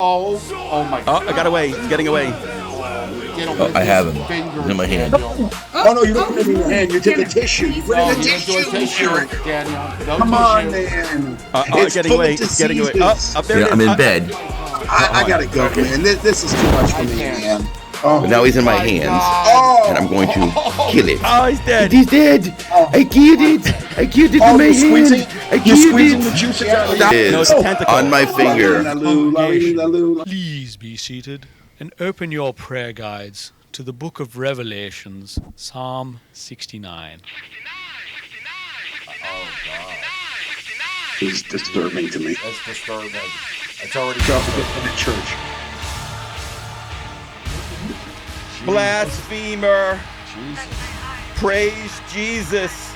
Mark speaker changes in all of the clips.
Speaker 1: Oh my God.
Speaker 2: Oh, I got away. He's getting away.
Speaker 3: I have him. He's in my hand.
Speaker 4: Oh no, you don't put it in your hand. You take a tissue. Put it in a tissue.
Speaker 1: Daniel.
Speaker 4: Come on, man. It's
Speaker 2: Getting
Speaker 4: full
Speaker 2: away.
Speaker 4: of
Speaker 2: He's getting away.
Speaker 4: diseases.
Speaker 2: Up there.
Speaker 3: I'm in bed.
Speaker 4: I gotta go, man. This is too much for me, man. Oh,
Speaker 3: But now he's in my hands, and I'm going to kill it.
Speaker 2: Oh, he's dead.
Speaker 3: He's dead. I killed it. I killed it with my hand. I
Speaker 4: You're
Speaker 3: killed
Speaker 4: squeezing the
Speaker 3: it.
Speaker 4: juice out of
Speaker 2: No,
Speaker 3: It
Speaker 2: it's
Speaker 3: is
Speaker 2: a tentacle.
Speaker 3: on my finger.
Speaker 5: Please be seated and open your prayer guides to the book of Revelations, Psalm 69.
Speaker 4: It's disturbing to me.
Speaker 1: It's disturbing. It's already
Speaker 4: In the church.
Speaker 2: Blasphemer.
Speaker 1: Jesus.
Speaker 2: Praise Jesus.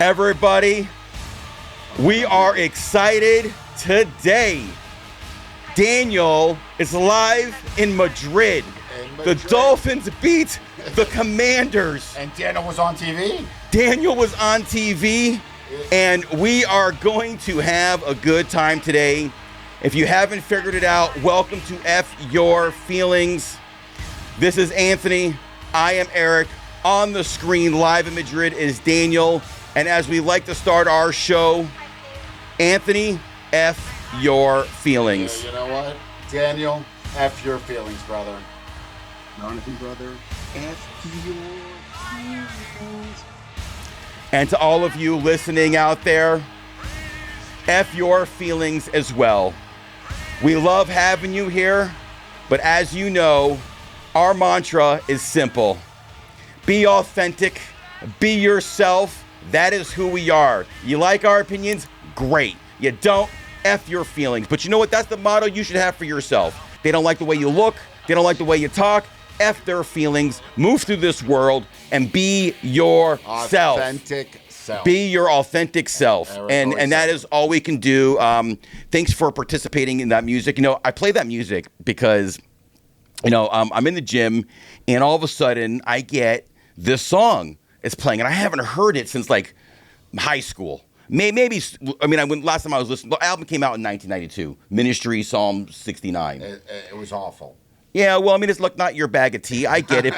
Speaker 2: Everybody, we are excited today. Daniel is live in Madrid. The Dolphins beat the Commanders.
Speaker 1: And Daniel was on TV.
Speaker 2: Daniel was on TV, and we are going to have a good time today. If you haven't figured it out, welcome to F Your Feelings. This is Anthony. I am Eric. On the screen, live in Madrid, is Daniel. And as we like to start our show, Anthony, F Your Feelings.
Speaker 1: You know what? Daniel, F your feelings, brother.
Speaker 4: Jonathan, brother. F your feelings.
Speaker 2: And to all of you listening out there, F your feelings as well. We love having you here, but as you know, our mantra is simple. Be authentic, be yourself. That is who we are. You like our opinions? Great. You don't? F your feelings. But you know what? That's the motto you should have for yourself. They don't like the way you look. They don't like the way you talk. F their feelings. Move through this world and be yourself.
Speaker 1: Authentic self.
Speaker 2: Be your authentic self. And that is all we can do. Thanks for participating in that music. You know, I play that music because, you know, I'm in the gym and all of a sudden I get this song is playing and I haven't heard it since like high school. Maybe, I mean, last time I was listening, the album came out in 1992, Ministry, Psalm 69.
Speaker 1: It was awful.
Speaker 2: Yeah, well, I mean, it's not your bag of tea. I get it.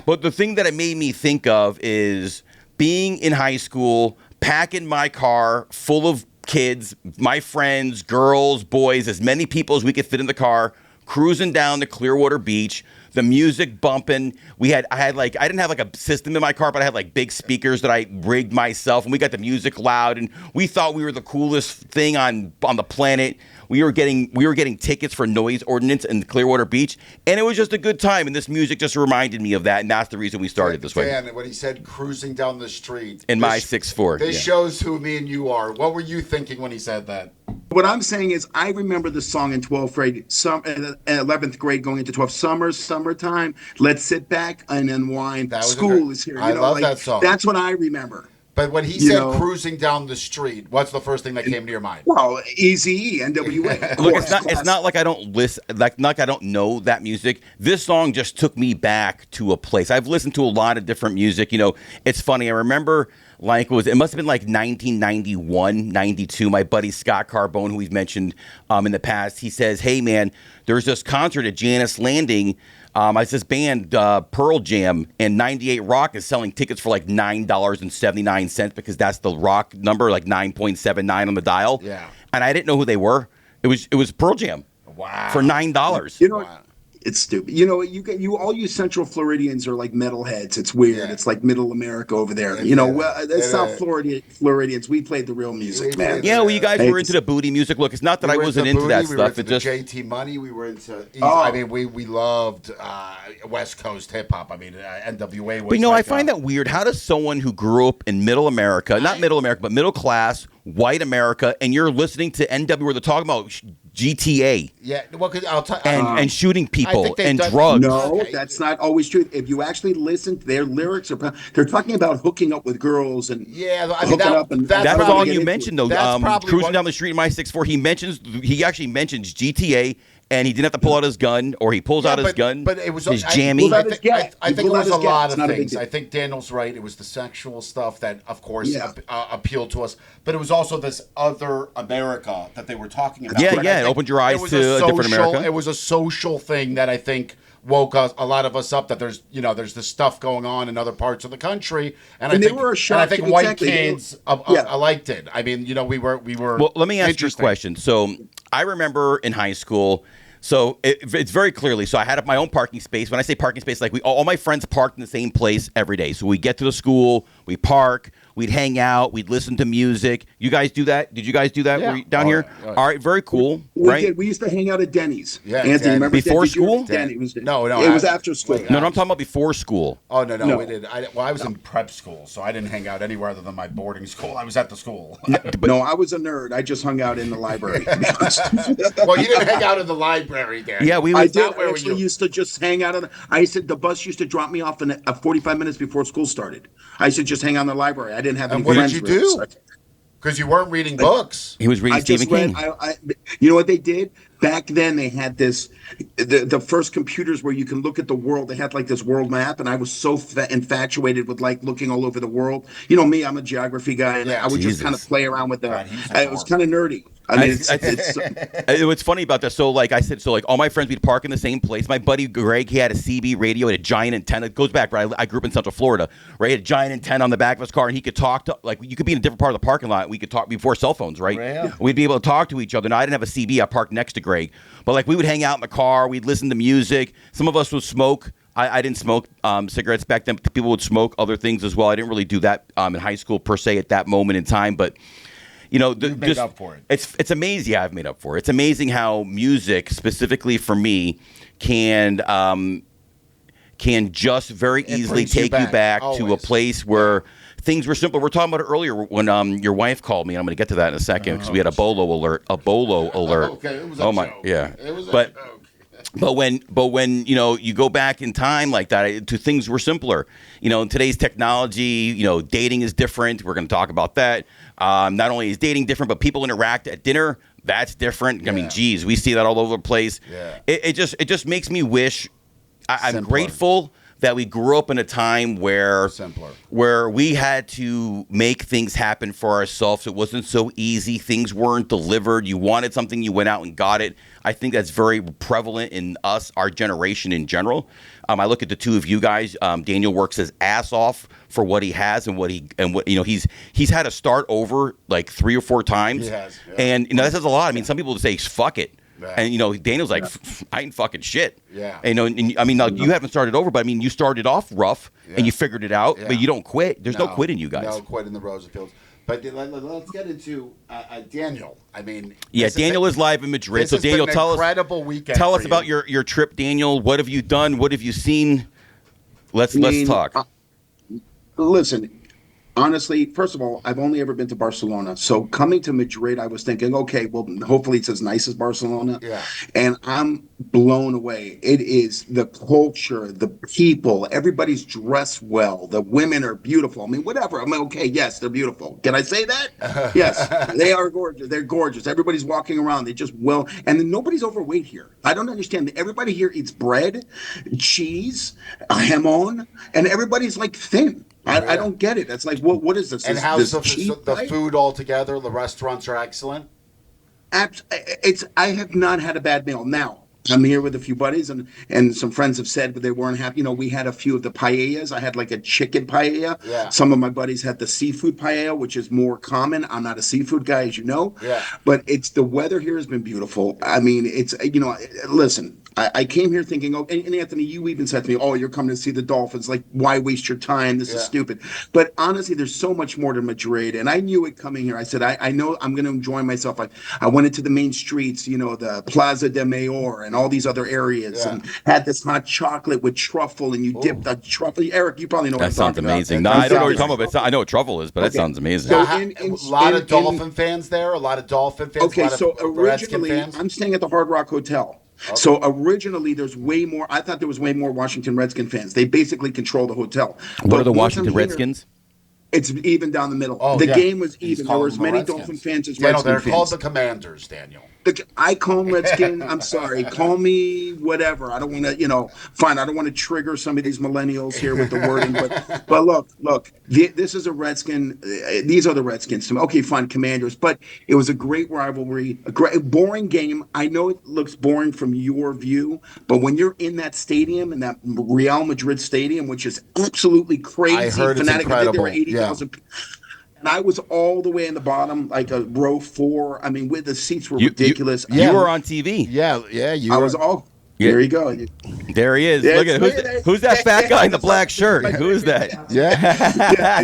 Speaker 2: But the thing that it made me think of is being in high school, packing my car full of kids, my friends, girls, boys, as many people as we could fit in the car, cruising down to Clearwater Beach, the music bumping. I didn't have like a system in my car, but I had like big speakers that I rigged myself, and we got the music loud, and we thought we were the coolest thing on the planet. We were getting tickets for noise ordinance in Clearwater Beach, and it was just a good time. And this music just reminded me of that, and that's the reason we started this way.
Speaker 1: Dan, when he said cruising down the street
Speaker 2: In my 6'4".
Speaker 1: This shows who me and you are. What were you thinking when he said that?
Speaker 4: What I'm saying is I remember the song in 12th grade, 11th grade going into 12th, summertime. Let's sit back and unwind. School is here.
Speaker 1: I love that song.
Speaker 4: That's what I remember.
Speaker 1: But when he said cruising down the street, what's the first thing that came to your mind?
Speaker 4: Well, Eazy-E, NWA.
Speaker 2: Look, it's not like I don't listen, like I don't know that music. This song just took me back to a place. I've listened to a lot of different music. You know, it's funny. I remember it must have been like 1991, 92. My buddy Scott Carbone, who we've mentioned in the past, he says, "Hey man, there's this concert at Janice Landing. It's this band, Pearl Jam, and 98 Rock is selling tickets for like $9.79 because that's the rock number, like 9.79 on the dial."
Speaker 1: Yeah.
Speaker 2: And I didn't know who they were. It was Pearl Jam.
Speaker 1: Wow.
Speaker 2: For $9.
Speaker 4: You know, it's stupid. You know, all you Central Floridians are like metalheads. It's weird. Yeah. It's like Middle America over there. South Floridians, we played the real music, man.
Speaker 2: Yeah, well, you guys were into the booty music. Look, it's not that I wasn't into that stuff.
Speaker 1: It just JT Money. We were into. I mean, we loved West Coast hip hop. I mean, NWA was.
Speaker 2: But I find that weird. How does someone who grew up in Middle America, not Middle America, but middle class, white America, and you're listening to NWA where they're talking about GTA.
Speaker 1: Yeah, well, because I'll tell
Speaker 2: and shooting people and drugs.
Speaker 4: No, that's not always true. If you actually listen to their lyrics, they're talking about hooking up with girls and
Speaker 2: that's all you mentioned though. Cruising down the street in my 6'4", he actually mentions GTA and he didn't have to pull out his gun, or he pulls out his gun.
Speaker 1: But it was
Speaker 2: his jammy.
Speaker 1: I think it was a lot of
Speaker 4: It's not a big
Speaker 1: things.
Speaker 4: deal.
Speaker 1: I think Daniel's right. It was the sexual stuff that, of course, appealed to us. But it was also this other America that they were talking about.
Speaker 2: Yeah, yeah. It opened your eyes to a different America.
Speaker 1: It was a social thing that I think woke a lot of us up, that there's this stuff going on in other parts of the country, and I think white kids liked it. I mean, we were.
Speaker 2: Well, let me ask you a question. So I remember in high school. So it's very clearly. So I had my own parking space. When I say parking space, like all my friends parked in the same place every day. So we get to the school, we park, we'd hang out, we'd listen to music. You guys do that? Did you guys do that down here?
Speaker 1: Yeah.
Speaker 2: All right, very cool.
Speaker 4: We
Speaker 2: right?
Speaker 4: did. We used to hang out at Denny's.
Speaker 1: Yeah,
Speaker 4: Anthony, remember
Speaker 2: before school?
Speaker 1: No,
Speaker 4: it was after school.
Speaker 2: No, I'm talking about before school.
Speaker 1: Oh no. We did. I was in prep school, so I didn't hang out anywhere other than my boarding school. I was at the school.
Speaker 4: No, I was a nerd. I just hung out in the library. To be honest.
Speaker 1: Well, you didn't hang out in the library, Dan.
Speaker 2: Yeah,
Speaker 4: I did. I actually used to just hang out. The bus used to drop me off 45 minutes before school started. I used to just hang out in the library. I didn't have any friends.
Speaker 1: What did you do? Because you weren't reading books.
Speaker 2: He was reading Stephen King.
Speaker 4: You know what they did? Back then, they had the first computers where you can look at the world. They had like this world map, and I was so infatuated with like looking all over the world. You know me, I'm a geography guy, and I would just kind of play around with that. It was kind of nerdy. I mean,
Speaker 2: what's funny about that? So, like I said, all my friends, we'd park in the same place. My buddy Greg, he had a CB radio, had a giant antenna. It goes back, right? I grew up in Central Florida, right? He had a giant antenna on the back of his car, and he could talk to, like, you could be in a different part of the parking lot. We could talk before cell phones, right? Yeah. We'd be able to talk to each other. Now, I didn't have a CB. I parked next to Greg, but like we would hang out in the car. We'd listen to music. Some of us would smoke. I didn't smoke cigarettes back then. People would smoke other things as well. I didn't really do that in high school per se at that moment in time, but.
Speaker 1: You've made up for it.
Speaker 2: It's amazing. Yeah, I've made up for it. It's amazing how music, specifically for me, can just very easily take you back to a place where things were simple. We're talking about it earlier when your wife called me, and I'm going to get to that in a second because we had a bolo alert.
Speaker 1: Okay, it was a joke.
Speaker 2: Yeah.
Speaker 1: It was a joke.
Speaker 2: But when you go back in time like that, to things were simpler. In today's technology, dating is different. We're going to talk about that. Not only is dating different, but people interact at dinner. That's different. Yeah. I mean, geez, we see that all over the place. Yeah. It just makes me wish. I'm grateful that we grew up in a time where we had to make things happen for ourselves. It wasn't so easy. Things weren't delivered. You wanted something, you went out and got it. I think that's very prevalent in us, our generation in general. I look at the two of you guys. Daniel works his ass off for what he has and what he's had to start over like 3 or 4 times. He has, yeah. And that says a lot. I mean, some people say fuck it. Right. And Daniel's like, I ain't fucking shit. Yeah. And, you haven't started over, but I mean, you started off rough and you figured it out, but you don't quit. There's no quit in you guys.
Speaker 1: No quit in the Rosenfields. But let's get into Daniel. I mean,
Speaker 2: Daniel is live in Madrid. So Daniel,
Speaker 1: incredible weekend.
Speaker 2: Tell us about your trip, Daniel. What have you done? What have you seen? Let's talk.
Speaker 4: Listen. Honestly, first of all, I've only ever been to Barcelona. So coming to Madrid, I was thinking, okay, well, hopefully it's as nice as Barcelona. Yeah. And I'm blown away. It is the culture, the people, everybody's dressed well. The women are beautiful. I mean, whatever. I mean, okay, yes, they're beautiful. Can I say that? Yes, they are gorgeous. They're gorgeous. Everybody's walking around. They just and then nobody's overweight here. I don't understand. Everybody here eats bread, cheese, jamon, and everybody's like thin. I don't get it. It's like, what is this?
Speaker 1: And how's the food altogether? The restaurants are excellent.
Speaker 4: I have not had a bad meal. Now, I'm here with a few buddies, and some friends have said, but they weren't happy. We had a few of the paellas. I had like a chicken paella. Yeah. Some of my buddies had the seafood paella, which is more common. I'm not a seafood guy, as you know. Yeah. But the weather here has been beautiful. I mean, listen. I came here thinking, and Anthony, you even said to me, you're coming to see the Dolphins. Like, why waste your time? This is stupid. But honestly, there's so much more to Madrid. And I knew it coming here. I said, I know I'm going to enjoy myself. I went into the main streets, the Plaza de Mayor and all these other areas and had this hot chocolate with truffle, and you dip the truffle. Eric, you probably know what I'm talking about.
Speaker 2: That sounds amazing. No, I don't know what you're talking about. I know what truffle is, but that sounds amazing.
Speaker 1: So a lot of Dolphin fans there? A lot of Dolphin fans?
Speaker 4: Okay, so originally, I'm staying at the Hard Rock Hotel. Okay. So originally, there's way more. I thought there was way more Washington Redskin fans. They basically control the hotel.
Speaker 2: What are the Washington Redskins?
Speaker 4: It's even down the middle. The game was even. There were as many Dolphin fans as Redskin fans.
Speaker 1: They're called the Commanders, Daniel.
Speaker 4: I call him Redskin. I'm sorry. Call me whatever. I don't want to, fine. I don't want to trigger some of these millennials here with the wording, but look, this is a Redskin. These are the Redskins. Okay, fine, Commanders, but it was a great rivalry, a great boring game. I know it looks boring from your view, but when you're in that stadium, in that Real Madrid stadium, which is absolutely crazy,
Speaker 1: I heard it's incredible. I think there were
Speaker 4: 80,000. And I was all the way in the bottom, like a row 4. I mean, the seats were ridiculous.
Speaker 2: You were on TV.
Speaker 1: Yeah.
Speaker 4: I was all. Yeah. There you go.
Speaker 2: There he is. Look at who's that fat guy in the black shirt? Who is that?
Speaker 1: Yeah.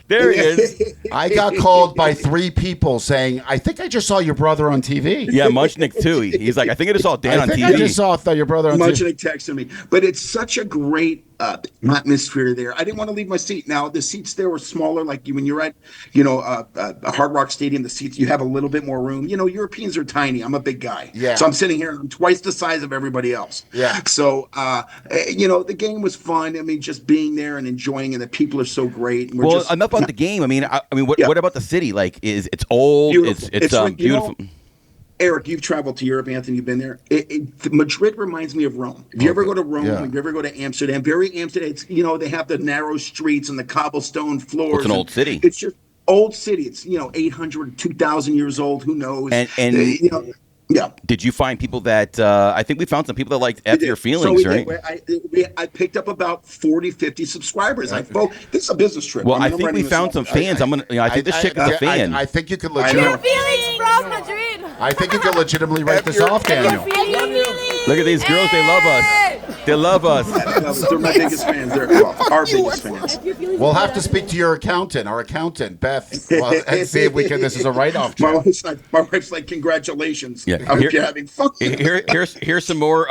Speaker 2: There he is.
Speaker 1: I got called by 3 people saying, I think I just saw your brother on TV.
Speaker 2: Yeah, Muchnick too. He's like, I think I just saw Dan on TV.
Speaker 1: I just saw your brother on TV.
Speaker 4: Muchnick texted me. But it's such a great atmosphere there. I didn't want to leave my seat. Now, the seats there were smaller. Like when you're at, a Hard Rock Stadium, the seats, you have a little bit more room. Europeans are tiny. I'm a big guy.
Speaker 1: Yeah.
Speaker 4: So I'm sitting here and I'm twice the size of everybody else.
Speaker 1: Yeah.
Speaker 4: So, the game was fun. I mean, just being there and enjoying it. The people are so great. And
Speaker 2: enough about the game. I mean, what about the city? Like, it's old.
Speaker 4: Beautiful.
Speaker 2: It's beautiful.
Speaker 4: Eric, you've traveled to Europe, Anthony. You've been there. Madrid reminds me of Rome. If you ever go to Rome, if you ever go to Amsterdam, it's they have the narrow streets and the cobblestone floors.
Speaker 2: It's an old city.
Speaker 4: It's just old city. It's 800, 2,000 years old. Who knows?
Speaker 2: And
Speaker 4: yeah.
Speaker 2: Did you find people that I think we found some people that liked F Your Feelings, right?
Speaker 4: I picked up about 40, 50 subscribers. This is a business trip.
Speaker 2: Well, I think we found some fans. I think this chick is a fan.
Speaker 1: I think you could
Speaker 6: Your feelings from Madrid.
Speaker 1: I think you could legitimately write this off, Daniel.
Speaker 2: Look at these girls. They love us. They love us.
Speaker 4: They're my biggest fans. They're our biggest fans.
Speaker 1: We'll have to speak to our accountant, Beth, and see if we can. This is a write-off.
Speaker 4: My wife's like, congratulations.
Speaker 2: Yeah.
Speaker 4: I hope you're having fun.
Speaker 2: Here's some more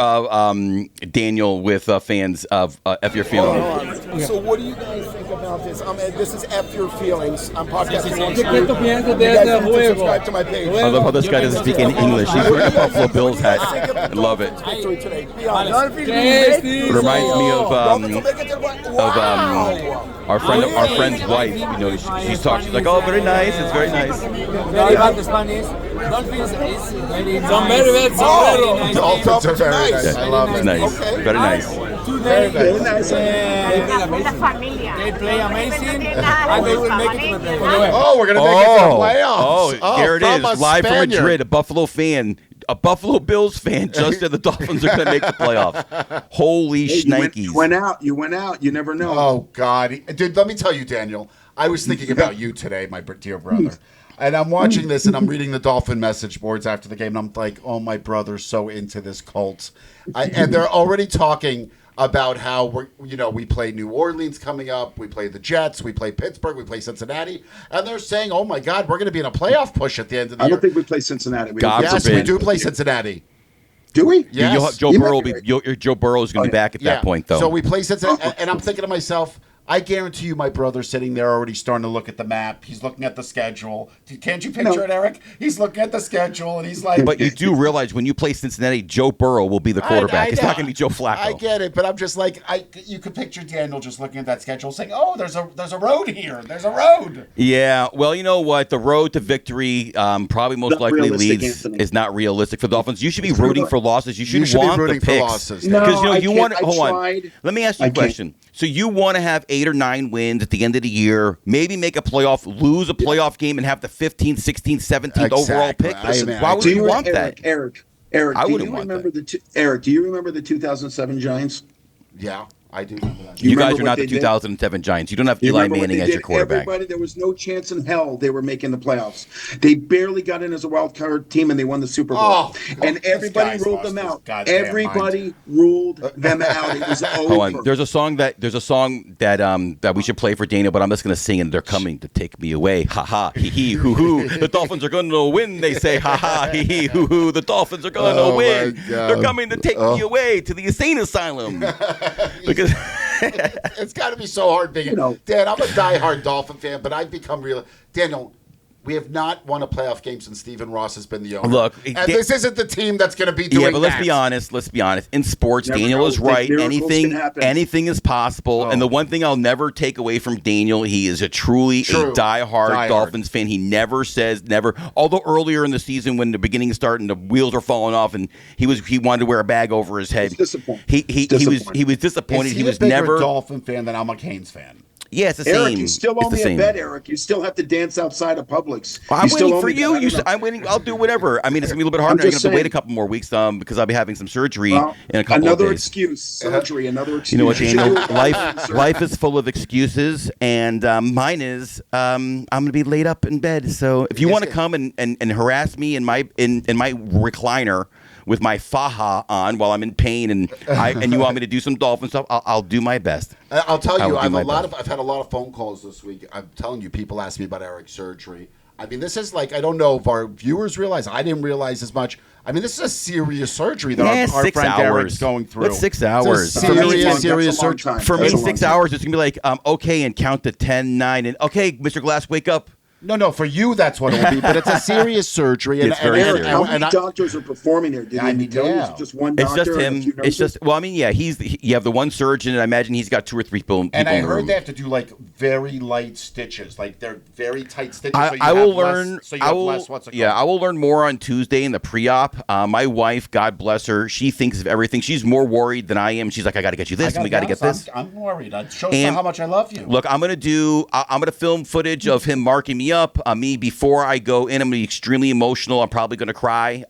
Speaker 2: Daniel with fans of F Your Feelings.
Speaker 7: So what do you guys think about this? This is F Your Feelings. I'm podcasting on
Speaker 8: Street. You guys need to subscribe
Speaker 7: to my page.
Speaker 2: I love how this guy doesn't speak any English. He's wearing a Buffalo Bills hat. I love it. It reminds me of our friend's wife. She's talking. She's like, oh, very nice. It's very nice.
Speaker 8: Very bad Spanish. Dolphins is very nice.
Speaker 1: Dolphins are very nice. I love it.
Speaker 2: Nice. Very nice.
Speaker 8: Very nice. They play amazing, and they will make it to the playoffs.
Speaker 1: Oh, we're gonna make it to the playoffs.
Speaker 2: Oh, there it is, live from Madrid. A Buffalo fan, a Buffalo Bills fan, just said the Dolphins are going to make the playoffs. Holy shnikes!
Speaker 4: You went out. You never know.
Speaker 1: Oh God, dude. Let me tell you, Daniel. I was thinking about you today, my dear brother. And I'm watching this, and I'm reading the Dolphin message boards after the game, and I'm like, oh, my brother's so into this cult. And they're already talking about how we play New Orleans coming up, we play the Jets, we play Pittsburgh, we play Cincinnati, and they're saying, oh my God, we're going to be in a playoff push at the end of the year.
Speaker 4: I don't think we play Cincinnati.
Speaker 1: Yes, we do play Cincinnati.
Speaker 4: Do we?
Speaker 1: Yes.
Speaker 2: Joe Burrow is going to be back at that point, though.
Speaker 1: So we play Cincinnati, and I'm thinking to myself, I guarantee you my brother's sitting there already starting to look at the map. He's looking at the schedule. Can't you picture it, Eric? He's looking at the schedule, and he's like...
Speaker 2: But you do realize when you play Cincinnati, Joe Burrow will be the quarterback. It's not going to be Joe Flacco.
Speaker 1: I get it, but I'm just like... you could picture Daniel just looking at that schedule saying, oh, there's a road here. There's a road.
Speaker 2: Yeah, well, you know what? The road to victory probably most likely leads is not realistic for the Dolphins. You should be rooting for losses. You should want the picks. Because you want... Hold on. Let me ask you a question. So you want to have 8 or 9 wins at the end of the year, maybe make a playoff, lose a playoff game, and have the 15th, 16th, 17th overall pick. Why would you want that?
Speaker 4: Eric,
Speaker 2: I
Speaker 4: do you remember Eric, do you remember the 2007 Giants?
Speaker 1: Yeah. I do remember that.
Speaker 2: You guys are not the 2007 Giants. You don't have Eli Manning as your quarterback.
Speaker 4: There was no chance in hell they were making the playoffs. They barely got in as a wild card team, and they won the Super Bowl. And everybody ruled them out. Everybody ruled them out. It was over.
Speaker 2: Hold on. There's a song that we should play for Dana, but I'm just going to sing, and they're coming to take me away. Ha ha, hee hee, hoo hoo. The Dolphins are going to win. They say, ha ha, hee hee, hoo hoo. The Dolphins are going to win. They're coming to take me away to the insane asylum.
Speaker 1: It's got to be so hard being Dad, I'm a diehard Dolphin fan, but I've become real. Daniel, We have not won a playoff game since Stephen Ross has been the owner.
Speaker 2: Look,
Speaker 1: and this isn't the team that's going to be doing that.
Speaker 2: Yeah, but let's be honest. In sports, Daniel is right. Anything is possible. And the one thing I'll never take away from Daniel, he is a truly diehard Dolphins fan. He never says never. Although earlier in the season, when the beginning started and the wheels were falling off, and he wanted to wear a bag over his head. He was disappointed. He was
Speaker 1: a bigger
Speaker 2: never
Speaker 1: Dolphin fan than I'm a Canes fan.
Speaker 2: Yeah, it's the
Speaker 4: Eric,
Speaker 2: same.
Speaker 4: you still owe me a bet, Eric. You still have to dance outside of Publix.
Speaker 2: Well, I'm waiting for you. I'm waiting. I'll do whatever. I mean, it's going to be a little bit harder. I'm going to have to wait a couple more weeks because I'll be having some surgery in a couple of days.
Speaker 4: Another excuse. Surgery, another excuse.
Speaker 2: You know what, Daniel? Life is full of excuses, and mine is I'm going to be laid up in bed. So if you want to come and harass me in my recliner with my faja on while I'm in pain and you want me to do some Dolphin stuff, I'll do my best.
Speaker 1: I'll tell you, I've had a lot of phone calls this week. I'm telling you, people ask me about Eric's surgery. I mean, this is like, I don't know if our viewers realize. I didn't realize as much. I mean, this is a serious surgery that our friend Eric's going through.
Speaker 2: It's 6 hours.
Speaker 1: It's serious surgery.
Speaker 2: For me, 6 hours, it's going to be like, okay, and count to 10, 9, and okay, Mr. Glass, wake up.
Speaker 1: No, for you that's what it will be, but it's a serious surgery.
Speaker 2: It's very serious.
Speaker 4: How many doctors are performing there? Just one doctor?
Speaker 2: It's just him. It's just, well, I mean, yeah, you have the one surgeon, and I imagine he's got 2 or 3 people in the room.
Speaker 1: And I heard they have to do like very light stitches, like they're very tight stitches.
Speaker 2: I will learn more on Tuesday in the pre-op. My wife, God bless her, she thinks of everything. She's more worried than I am. She's like, I got to get you this, and we got to get this.
Speaker 1: I'm worried. It shows how much I love you.
Speaker 2: Look, I'm gonna film footage of him marking me up. Me before I go in, I'm going to be extremely emotional. I'm probably going to cry.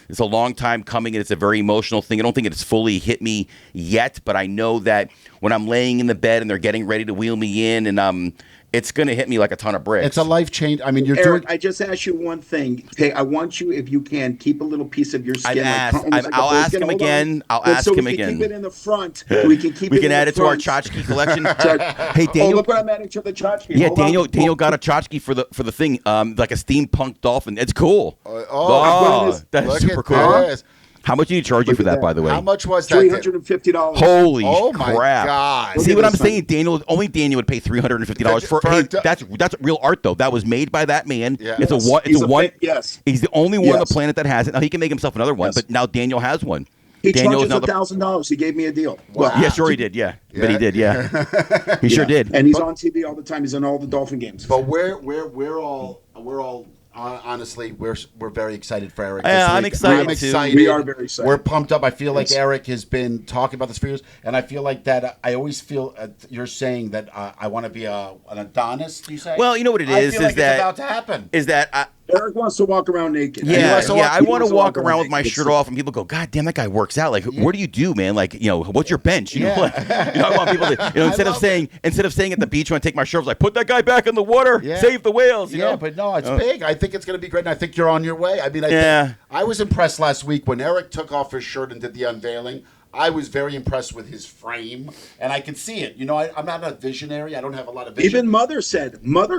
Speaker 2: It's a long time coming, and it's a very emotional thing. I don't think it's fully hit me yet, but I know that when I'm laying in the bed and they're getting ready to wheel me in, and it's going to hit me like a ton of bricks.
Speaker 1: It's a life change. I mean,
Speaker 4: Eric, I just asked you one thing. Okay, I want you, if you can, keep a little piece of your skin.
Speaker 2: I'll ask him again.
Speaker 4: Keep it in the front. We can
Speaker 2: add it to our tchotchke collection. Hey, Daniel.
Speaker 4: Oh, look what I'm adding to the tchotchke.
Speaker 2: Yeah, Daniel got a tchotchke for the thing, like a steampunk dolphin. It's cool. That's super cool. How much did he charge you for that, by the way?
Speaker 1: How much was that?
Speaker 4: $350.
Speaker 2: Holy crap!
Speaker 1: My God!
Speaker 2: See what I'm saying? Only Daniel would pay $350 for. Hey, that's real art though. That was made by that man.
Speaker 1: Yeah.
Speaker 2: It's a one.
Speaker 4: Yes.
Speaker 2: He's the only one on the planet that has it. Now he can make himself another one, but now Daniel has one.
Speaker 4: He charges $1,000. He gave me a deal.
Speaker 2: Wow. Yeah, sure he did. Yeah, but he did. Yeah, he sure did.
Speaker 4: And he's on TV all the time. He's in all the Dolphin games.
Speaker 1: But we're all. Honestly, we're very excited for Eric.
Speaker 2: Yeah, I'm excited too.
Speaker 4: We are very excited.
Speaker 1: We're pumped up. I feel like Eric has been talking about this for years, and I feel like that. I always feel you're saying that I want to be an Adonis. You say?
Speaker 2: Well, you know what it is.
Speaker 1: It's about to happen.
Speaker 2: Is that
Speaker 4: Eric wants to walk around naked.
Speaker 2: I want to walk around with my shirt off, and people go, "God damn, that guy works out." Like, what do you do, man? Like, what's your bench? You know, like, I want people to, instead of saying at the beach when I take my shirt off, like, put that guy back in the water, save the whales. You know?
Speaker 1: But no, it's big. I think it's going to be great, and I think you're on your way. I mean, I was impressed last week when Eric took off his shirt and did the unveiling. I was very impressed with his frame, and I could see it. I'm not a visionary. I don't have a lot of vision.
Speaker 4: Even Mother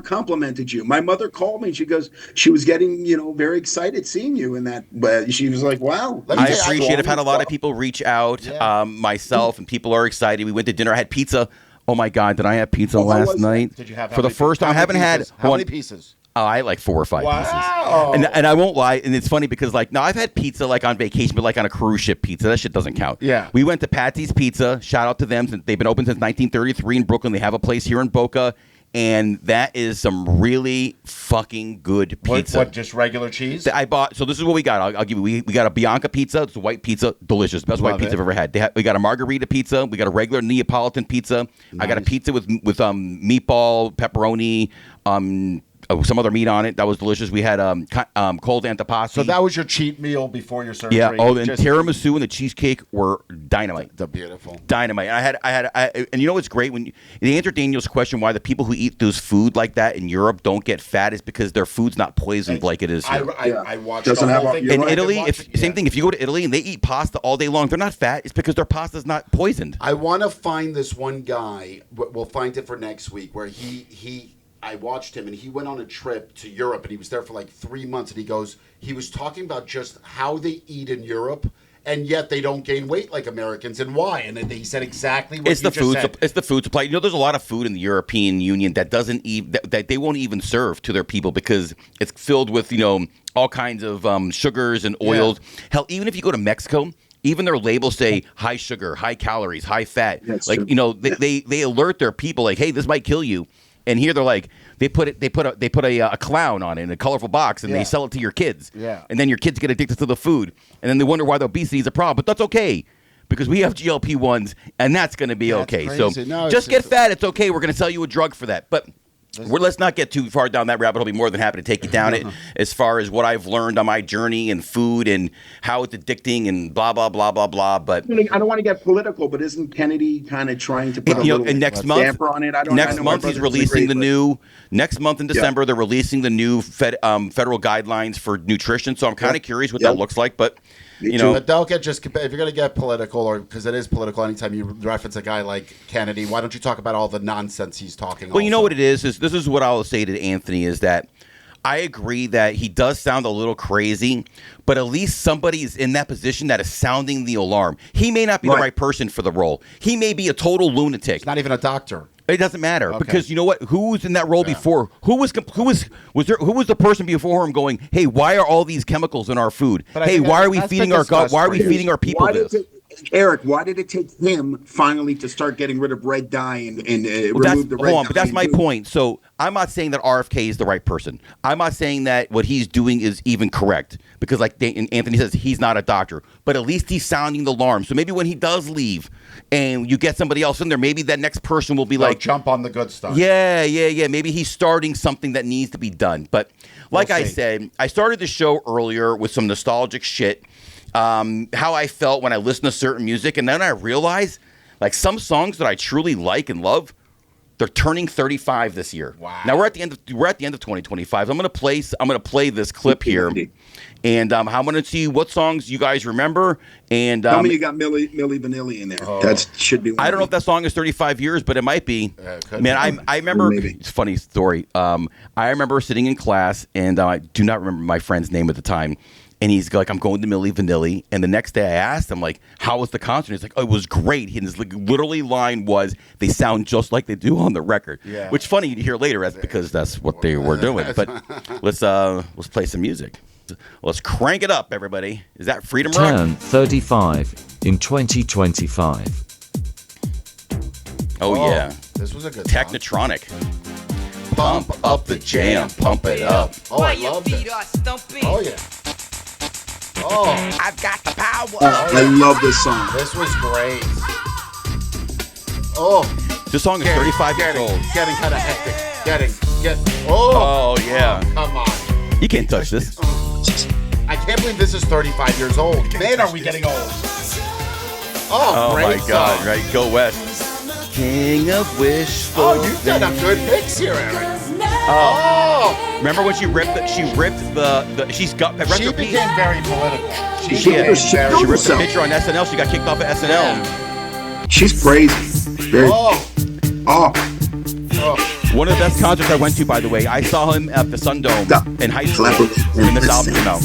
Speaker 4: complimented you. My mother called me, and she goes, she was getting, very excited seeing you in that. But she was like, wow.
Speaker 2: I appreciate it. I've had a lot of people reach out, myself, and people are excited. We went to dinner. I had pizza. Oh, my God. Did I have pizza last night?
Speaker 1: Did you have
Speaker 2: for the first time? I haven't had.
Speaker 1: How many pieces?
Speaker 2: Oh, I had like 4 or 5 pieces. And I won't lie. And it's funny because, now I've had pizza like on vacation, but like on a cruise ship pizza. That shit doesn't count.
Speaker 1: Yeah.
Speaker 2: We went to Patsy's Pizza. Shout out to them. They've been open since 1933 in Brooklyn. They have a place here in Boca. And that is some really fucking good pizza.
Speaker 1: What, just regular cheese?
Speaker 2: I bought. So this is what we got. I'll give you. We got a Bianca pizza. It's a white pizza. Delicious. Best white pizza I've ever had. We got a margarita pizza. We got a regular Neapolitan pizza. Nice. I got a pizza with meatball, pepperoni, some other meat on it. That was delicious. We had cold antipasto.
Speaker 1: So that was your cheat meal before your surgery.
Speaker 2: Yeah. Oh, and tiramisu and the cheesecake were dynamite.
Speaker 1: They're beautiful.
Speaker 2: Dynamite. And you know what's great when they answer Daniel's question why the people who eat those food like that in Europe don't get fat is because their food's not poisoned like it is here.
Speaker 1: I watched the whole thing.
Speaker 2: In Italy, same thing. If you go to Italy and they eat pasta all day long, they're not fat. It's because their pasta's not poisoned.
Speaker 1: I want to find this one guy. We'll find it for next week where I watched him, and he went on a trip to Europe, and he was there for like 3 months, and he was talking about just how they eat in Europe, and yet they don't gain weight like Americans, and why? And he said exactly what
Speaker 2: it's
Speaker 1: you
Speaker 2: the
Speaker 1: just
Speaker 2: food.
Speaker 1: said.
Speaker 2: It's the food supply. You know, there's a lot of food in the European Union that doesn't even that they won't even serve to their people because it's filled with all kinds of sugars and oils. Yeah. Hell, even if you go to Mexico. Even their labels say high sugar, high calories, high fat.
Speaker 4: That's
Speaker 2: like
Speaker 4: true.
Speaker 2: they alert their people like, hey, this might kill you. And here they're like, they put a clown on it in a colorful box and they sell it to your kids.
Speaker 1: Yeah.
Speaker 2: And then your kids get addicted to the food, and then they wonder why the obesity is a problem. But that's okay because we have GLP-1s, and that's going to be okay.
Speaker 1: Crazy.
Speaker 2: So just get fat. It's okay. We're going to sell you a drug for that. But let's not get too far down that rabbit hole. I'll be more than happy to take you down it as far as what I've learned on my journey and food and how it's addicting and blah, blah, blah, blah, blah. But
Speaker 4: I don't want to get political, but isn't Kennedy kind of trying to put a little
Speaker 2: next month,
Speaker 4: damper on it?
Speaker 2: Next month he's releasing next month in December, they're releasing the new federal guidelines for nutrition. So I'm kind of curious what that looks like. But
Speaker 1: but don't get if you're going to get political, or because it is political anytime you reference a guy like Kennedy, why don't you talk about all the nonsense he's talking?
Speaker 2: Well, you know what it is this is what I'll say to Anthony is that I agree that he does sound a little crazy, but at least somebody is in that position that is sounding the alarm. He may not be the right person for the role. He may be a total lunatic.
Speaker 1: He's not even a doctor.
Speaker 2: It doesn't matter because you know what? Who was in that role before? Who was the person before him going, "Hey, why are all these chemicals in our food? Hey, why are we feeding our gut? Why are we feeding our people this?"
Speaker 4: Eric, why did it take him finally to start getting rid of red dye and remove the red dye?
Speaker 2: But that's my point. So I'm not saying that RFK is the right person. I'm not saying that what he's doing is even correct because, like Anthony says, he's not a doctor. But at least he's sounding the alarm. So maybe when he does leave and you get somebody else in there, maybe that next person will be like,
Speaker 1: jump on the good stuff.
Speaker 2: Yeah. Maybe he's starting something that needs to be done. But like I said, I started the show earlier with some nostalgic shit. How I felt when I listened to certain music, and then I realized, like, some songs that I truly like and love, they're turning 35 this year.
Speaker 1: Wow!
Speaker 2: Now we're at the end of 2025. I'm gonna play this clip here, and I'm gonna see what songs you guys remember. And
Speaker 4: tell me you got Milli Vanilli in there. That should be.
Speaker 2: I don't know if that song is 35 years, but it might be. Man, I remember. It's a funny story. I remember sitting in class, and I do not remember my friend's name at the time. And he's like, I'm going to Milli Vanilli. And the next day I asked him, like, how was the concert? He's like, oh, it was great. His literally line was, they sound just like they do on the record. Yeah. Which funny to hear later, because that's what they were doing. But let's play some music. Let's crank it up, everybody. Is that Freedom Rock?
Speaker 9: Turn 35 in 2025.
Speaker 2: Oh, yeah.
Speaker 1: This was a good
Speaker 2: Technotronic. Pump up the jam, pump it up.
Speaker 1: Oh, I love this. Oh, yeah. Oh,
Speaker 2: I've got the power.
Speaker 4: I love this song.
Speaker 1: This was great. Oh,
Speaker 2: this song is 35 years old.
Speaker 1: Getting kind of hectic. Oh,
Speaker 2: yeah.
Speaker 1: Come on.
Speaker 2: You can't touch this.
Speaker 1: I can't believe this is 35 years old. Man, are we getting old? Oh, great
Speaker 2: my God!
Speaker 1: song.
Speaker 2: Right, go west. King of wishful.
Speaker 1: Oh, you've done a good mix here, Eric.
Speaker 2: Oh, remember when she ripped the she's got
Speaker 1: she became very political.
Speaker 4: She
Speaker 2: ripped the picture on SNL. She got kicked off of SNL.
Speaker 4: Yeah. She's crazy. Very.
Speaker 2: One of the best concerts I went to, by the way. I saw him at the Sundome in high school when this album came out.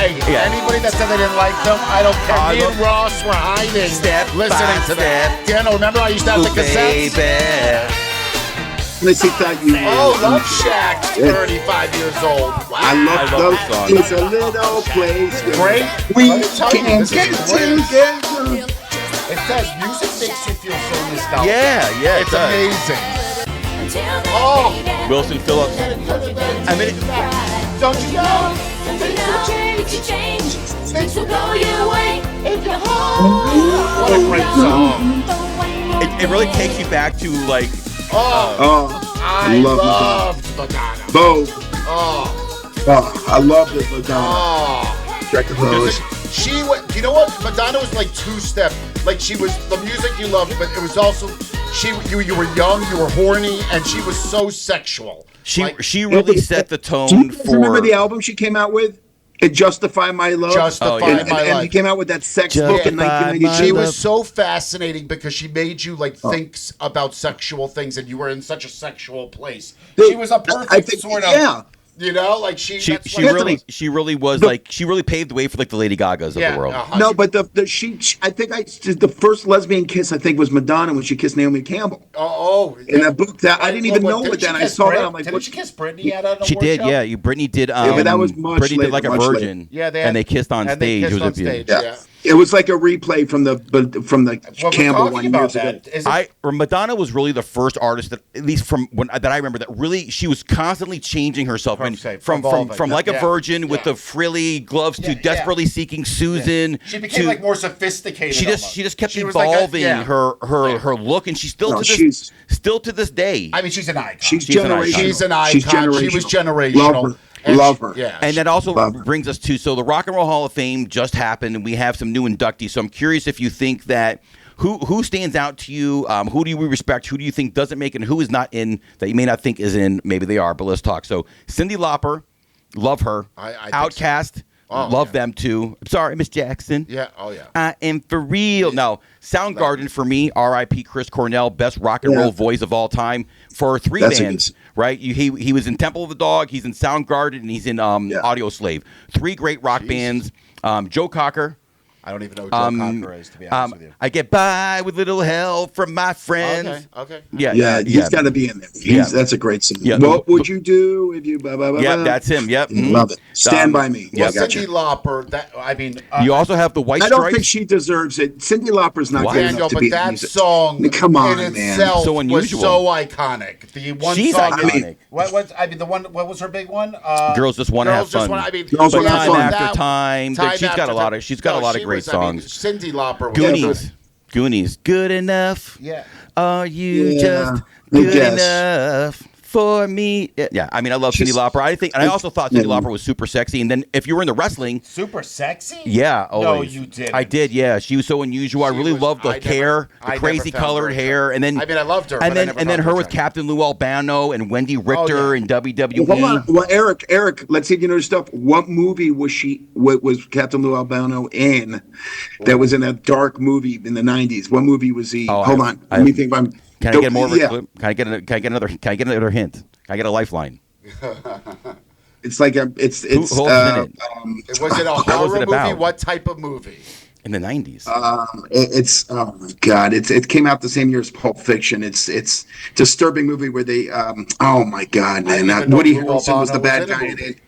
Speaker 1: Anybody that said they didn't like them, I don't care. Me and Ross were hiding, listening to that. Daniel, remember I used to have the cassettes? Love Shack, 35 years old. Wow.
Speaker 4: I love those songs. It's a little place.
Speaker 1: Great.
Speaker 4: We can get together.
Speaker 1: It says music makes you feel so nostalgic.
Speaker 2: Yeah,
Speaker 1: it's amazing.
Speaker 2: Wilson Phillips. I mean,
Speaker 1: don't you know?
Speaker 6: Things will go your way if you're home.
Speaker 1: What a great song.
Speaker 2: It really takes you back to like.
Speaker 1: I loved Madonna.
Speaker 4: Vogue. I love this Madonna.
Speaker 1: She went. You know what? Madonna was like two-step. Like she was the music you loved, but it was also you were young, you were horny, and she was so sexual.
Speaker 2: She really set the tone.
Speaker 4: Do you remember the album she came out with? Justify My Love.
Speaker 1: My Life.
Speaker 4: And he came out with that sex book in 1992.
Speaker 1: She was so fascinating because she made you like think about sexual things, and you were in such a sexual place. She was a perfect sort of You know, like she
Speaker 2: really was like she really paved the way for like the Lady Gagas of the world.
Speaker 4: No, but the the first lesbian kiss I think was Madonna when she kissed Naomi Campbell. In that book that I didn't even know it then. I saw that. I'm like,
Speaker 1: didn't she kiss Britney at an
Speaker 2: She
Speaker 1: award
Speaker 2: did,
Speaker 1: show?
Speaker 2: yeah. Britney did.
Speaker 4: but that was much
Speaker 2: Britney
Speaker 4: later,
Speaker 2: did like a
Speaker 4: much
Speaker 2: virgin.
Speaker 4: later.
Speaker 2: And they kissed on stage. It was a beautiful.
Speaker 4: It was like a replay from the Campbell one years ago.
Speaker 2: Madonna was really the first artist that, at least that I remember, that really she was constantly changing herself from like a virgin with the frilly gloves to desperately seeking Susan.
Speaker 1: She became like more sophisticated.
Speaker 2: She just kept evolving her look, and she's still to this day.
Speaker 1: I mean, she's an icon.
Speaker 4: She's generational.
Speaker 1: She's an icon. She was generational.
Speaker 4: Love her.
Speaker 2: Yeah. And that also brings us to, so the Rock and Roll Hall of Fame just happened, and we have some new inductees. So I'm curious if you think that who stands out to you, who do you respect, who do you think doesn't make it, and who is not in, that you may not think is in, maybe they are, but let's talk. So Cyndi Lauper, love her. Outkast, love them too. I'm sorry, Miss Jackson.
Speaker 1: Yeah, yeah.
Speaker 2: I am for real. Now, Soundgarden for me, R.I.P. Chris Cornell, best rock and roll voice of all time for three bands, right? He was in Temple of the Dog, he's in Soundgarden, and he's in Audio Slave. Three great rock bands. Joe Cocker.
Speaker 1: I don't even know who Joe Cocker is, to be honest with you.
Speaker 2: I get by with little help from my friends.
Speaker 1: Okay.
Speaker 4: Yeah, he's got to be in there. That's a great song.
Speaker 2: Yeah.
Speaker 4: What would you do if you?
Speaker 2: Yeah, that's him. Yep,
Speaker 4: love it. Stand by me.
Speaker 1: Well, Cyndi Lauper.
Speaker 2: You also have the White Stripes.
Speaker 4: I don't think she deserves it. Cyndi Lauper's not good enough to be.
Speaker 1: But that song,
Speaker 4: come on,
Speaker 1: in
Speaker 4: man,
Speaker 1: itself
Speaker 2: so unusual.
Speaker 1: was so iconic. The one
Speaker 2: She's
Speaker 1: song.
Speaker 2: iconic.
Speaker 1: What was her big one?
Speaker 2: Girls Just Want to Have Fun.
Speaker 4: Girls
Speaker 2: But
Speaker 4: Want to Have
Speaker 2: Time
Speaker 4: Fun.
Speaker 2: After Time. She's got a lot of great songs.
Speaker 1: Cyndi Lauper was
Speaker 2: Goonies. Good enough.
Speaker 1: Yeah.
Speaker 2: Are you just good enough for me? Yeah. I mean, I love Cyndi Lauper. I also thought Cyndi Lauper was super sexy. And then if you were in the wrestling,
Speaker 1: super sexy.
Speaker 2: Yeah.
Speaker 1: Always. No, you didn't.
Speaker 2: I did. Yeah. She was so unusual. I really loved the hair, the crazy colored hair, and then
Speaker 1: I mean, I loved her.
Speaker 2: And then her with Captain Lou Albano and Wendy Richter in WWE.
Speaker 4: Well, hold on. Well, Eric, let's see if you know your stuff. What movie was Captain Lou Albano in? That was in a dark movie in the '90s. What movie was he? Hold on. Let me think.
Speaker 2: Can I get more of a clip? Can I get another hint? Can I get a lifeline?
Speaker 4: It's like it's
Speaker 2: who's in it?
Speaker 1: Was it a horror movie? What type of movie?
Speaker 2: In the 90s.
Speaker 4: It's oh my god! It came out the same year as Pulp Fiction. It's a disturbing movie where they oh my god, man! Woody Harrelson was the bad guy in it.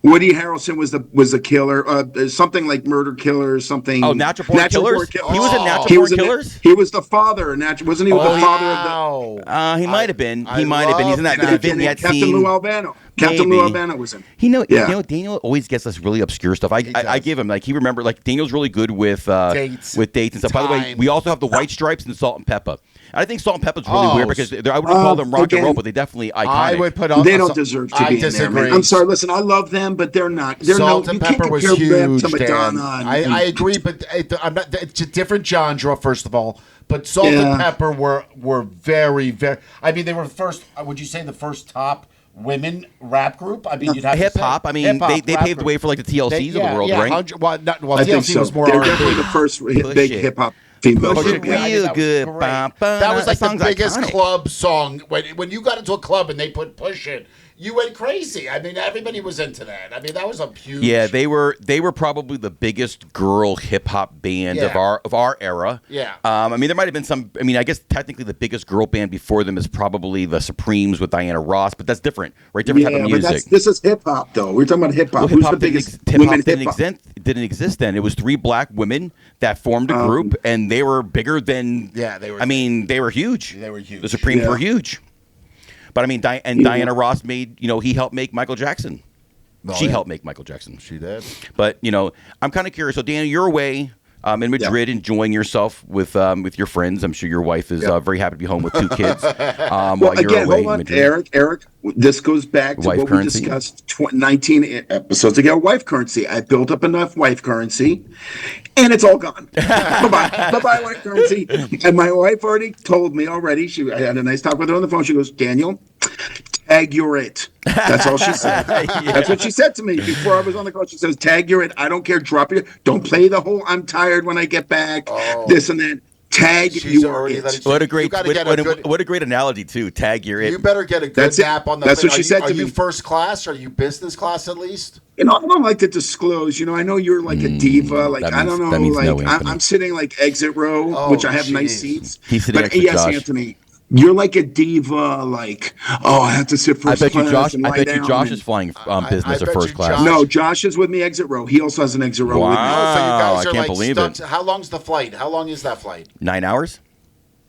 Speaker 4: Woody Harrelson was the killer, something like Murder Killer or something.
Speaker 2: Oh, Natural Born Killers? He was in Natural Born Killers?
Speaker 4: He was the father. Wasn't he the father of the...
Speaker 2: he might have been. He's in that vignette scene.
Speaker 4: Captain Lou Albano. Captain Lou Albano was in.
Speaker 2: Daniel always gets us really obscure stuff. I give him, he remember, Daniel's really good with dates and stuff. By the way, we also have the White Stripes and Salt and Pepper. I think Salt and Pepper's really weird because I wouldn't call them rock and roll, but they definitely iconic.
Speaker 1: I would put
Speaker 4: they don't deserve to be in there, man. I'm sorry. Listen, I love them, but they're not.
Speaker 1: Salt and Pepper was huge, Dan.
Speaker 4: I
Speaker 1: agree, but it's a different genre, first of all. But Salt and Pepper were very, very... I mean, they were first... Would you say the first top women rap group? I mean, you'd have
Speaker 2: hip hop. I mean, they paved the way for the TLCs of the world, right?
Speaker 1: TLC was more...
Speaker 4: They're definitely the first big hip hop.
Speaker 2: Push it real good.
Speaker 1: That was like the biggest club song. When you got into a club and they put Push It, you went crazy. I mean, everybody was into that. I mean, that was a huge...
Speaker 2: Yeah, they were probably the biggest girl hip-hop band of our era.
Speaker 1: Yeah.
Speaker 2: I mean, there might have been some... I mean, I guess technically the biggest girl band before them is probably the Supremes with Diana Ross, but that's different, right? Different type of music.
Speaker 4: This is hip-hop, though. We're talking about hip-hop.
Speaker 2: Well,
Speaker 4: Who's the biggest women hip-hop?
Speaker 2: Didn't exist then. It was three black women that formed a group, and they were bigger than...
Speaker 1: Yeah, they were...
Speaker 2: I mean, they were huge.
Speaker 1: They were huge.
Speaker 2: The Supremes were huge. But I mean, Diana Ross made, he helped make Michael Jackson. She helped make Michael Jackson.
Speaker 1: She did.
Speaker 2: But, I'm kind of curious. So, Daniel, you're away in Madrid enjoying yourself with your friends. I'm sure your wife is very happy to be home with two kids.
Speaker 4: Well, again, hold on, Eric. This goes back to what we discussed 19 episodes ago. Wife currency. I built up enough wife currency, and it's all gone. Bye-bye, wife currency. And my wife already told me already. I had a nice talk with her on the phone. She goes, Daniel, tag your it. That's all she said. That's what she said to me before I was on the call. She says, tag your it. I don't care. Drop it. Don't play the whole I'm tired when I get back. This and that. Tag
Speaker 1: She's
Speaker 4: your
Speaker 1: already
Speaker 4: it.
Speaker 1: let it.
Speaker 2: What a
Speaker 1: You
Speaker 2: great,
Speaker 1: gotta get a good.
Speaker 2: what a great analogy too. Tag your it.
Speaker 1: You better get a good
Speaker 4: That's it.
Speaker 1: nap on the.
Speaker 4: That's
Speaker 1: plane.
Speaker 4: what she said to
Speaker 1: Are you
Speaker 4: me.
Speaker 1: first class? Are you business class at least?
Speaker 4: I don't like to disclose. I know you're like a diva. Like, I don't know.
Speaker 2: that means no,
Speaker 4: Like,
Speaker 2: Anthony.
Speaker 4: I'm sitting like exit row,
Speaker 1: Oh,
Speaker 4: which I have nice
Speaker 1: jeez.
Speaker 4: seats.
Speaker 2: He's sitting
Speaker 4: But
Speaker 2: next to
Speaker 4: yes,
Speaker 2: Josh.
Speaker 4: Anthony, you're like a diva. Like, oh, I have to sit
Speaker 2: I
Speaker 4: first
Speaker 2: bet you
Speaker 4: class
Speaker 2: Josh.
Speaker 4: and
Speaker 2: I
Speaker 4: lie
Speaker 2: bet you
Speaker 4: down
Speaker 2: Josh
Speaker 4: and-
Speaker 2: is flying
Speaker 1: I
Speaker 2: business or
Speaker 1: bet
Speaker 2: first
Speaker 1: you
Speaker 2: class.
Speaker 1: Josh-
Speaker 4: No, Josh is with me exit row. He also has an exit row with me.
Speaker 2: Wow.
Speaker 1: Oh, so you guys
Speaker 2: I
Speaker 1: are
Speaker 2: can't
Speaker 1: like
Speaker 2: believe
Speaker 1: stuck.
Speaker 2: it.
Speaker 1: How long's the flight? How long is that flight?
Speaker 2: 9 hours,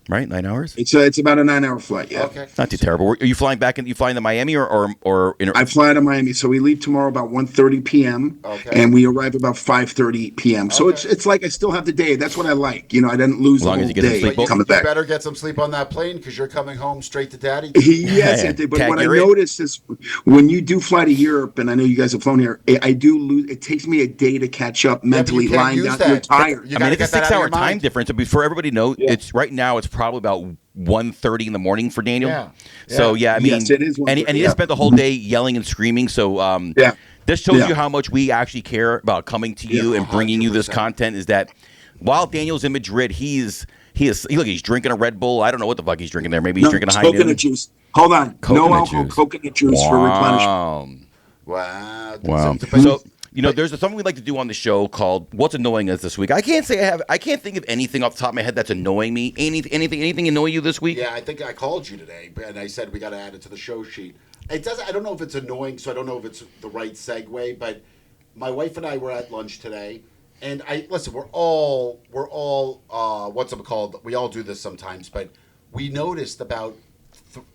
Speaker 2: right? 9 hours.
Speaker 4: It's about a 9-hour flight. Yeah.
Speaker 1: Okay.
Speaker 2: Not too terrible. Are you flying back? You flying to Miami or in?
Speaker 4: I fly to Miami, so we leave tomorrow about 1:30 p.m.
Speaker 1: Okay.
Speaker 4: and we arrive about 5:30 p.m. So
Speaker 1: Okay.
Speaker 4: it's like I still have the day. That's what I like. I didn't lose
Speaker 2: As
Speaker 4: the
Speaker 2: long as
Speaker 4: whole
Speaker 2: you get some
Speaker 4: day
Speaker 2: sleep.
Speaker 1: You
Speaker 4: coming back.
Speaker 1: better get some sleep on that plane because you're coming home straight to daddy.
Speaker 4: Yes, Anthony, but
Speaker 2: Tag
Speaker 4: what I
Speaker 2: your it.
Speaker 4: noticed is when you do fly to Europe, and I know you guys have flown here, I do lose. It takes me a day to catch up mentally,
Speaker 1: can't
Speaker 4: lying
Speaker 1: use
Speaker 4: down.
Speaker 1: that.
Speaker 4: You're tired.
Speaker 1: You
Speaker 2: I mean,
Speaker 1: gotta
Speaker 2: it's a
Speaker 1: get that out of
Speaker 2: 6-hour
Speaker 1: your
Speaker 2: time
Speaker 1: mind.
Speaker 2: difference. But for everybody to know, it's right now. It's probably about 1:30 in the morning for Daniel.
Speaker 1: Yeah.
Speaker 2: So
Speaker 1: Yeah.
Speaker 2: I mean,
Speaker 4: Yes, it is
Speaker 2: and he
Speaker 4: 1:30,
Speaker 2: just spent the whole day yelling and screaming. So
Speaker 4: Yeah.
Speaker 2: this shows
Speaker 4: Yeah.
Speaker 2: you how much we actually care about coming to you and bringing you this
Speaker 1: 100%.
Speaker 2: content. Is that while Daniel's in Madrid, he's drinking a Red Bull. I don't know what the fuck he's drinking there. Maybe he's drinking a
Speaker 4: it's
Speaker 2: High Noon.
Speaker 4: coconut juice. Hold on, no
Speaker 2: Coconut
Speaker 4: alcohol,
Speaker 2: juice.
Speaker 4: coconut juice for replenishment.
Speaker 1: Wow.
Speaker 2: Wow.
Speaker 1: But-
Speaker 2: So there's something we like to do on the show called "What's Annoying Us This Week." I can't think of anything off the top of my head that's annoying me. Anything annoy you this week?
Speaker 1: Yeah, I think I called you today, and I said we got to add it to the show sheet. It doesn't. I don't know if it's annoying, so I don't know if it's the right segue. But my wife and I were at lunch today, and listen. We're all what's it called? We all do this sometimes, but we noticed about.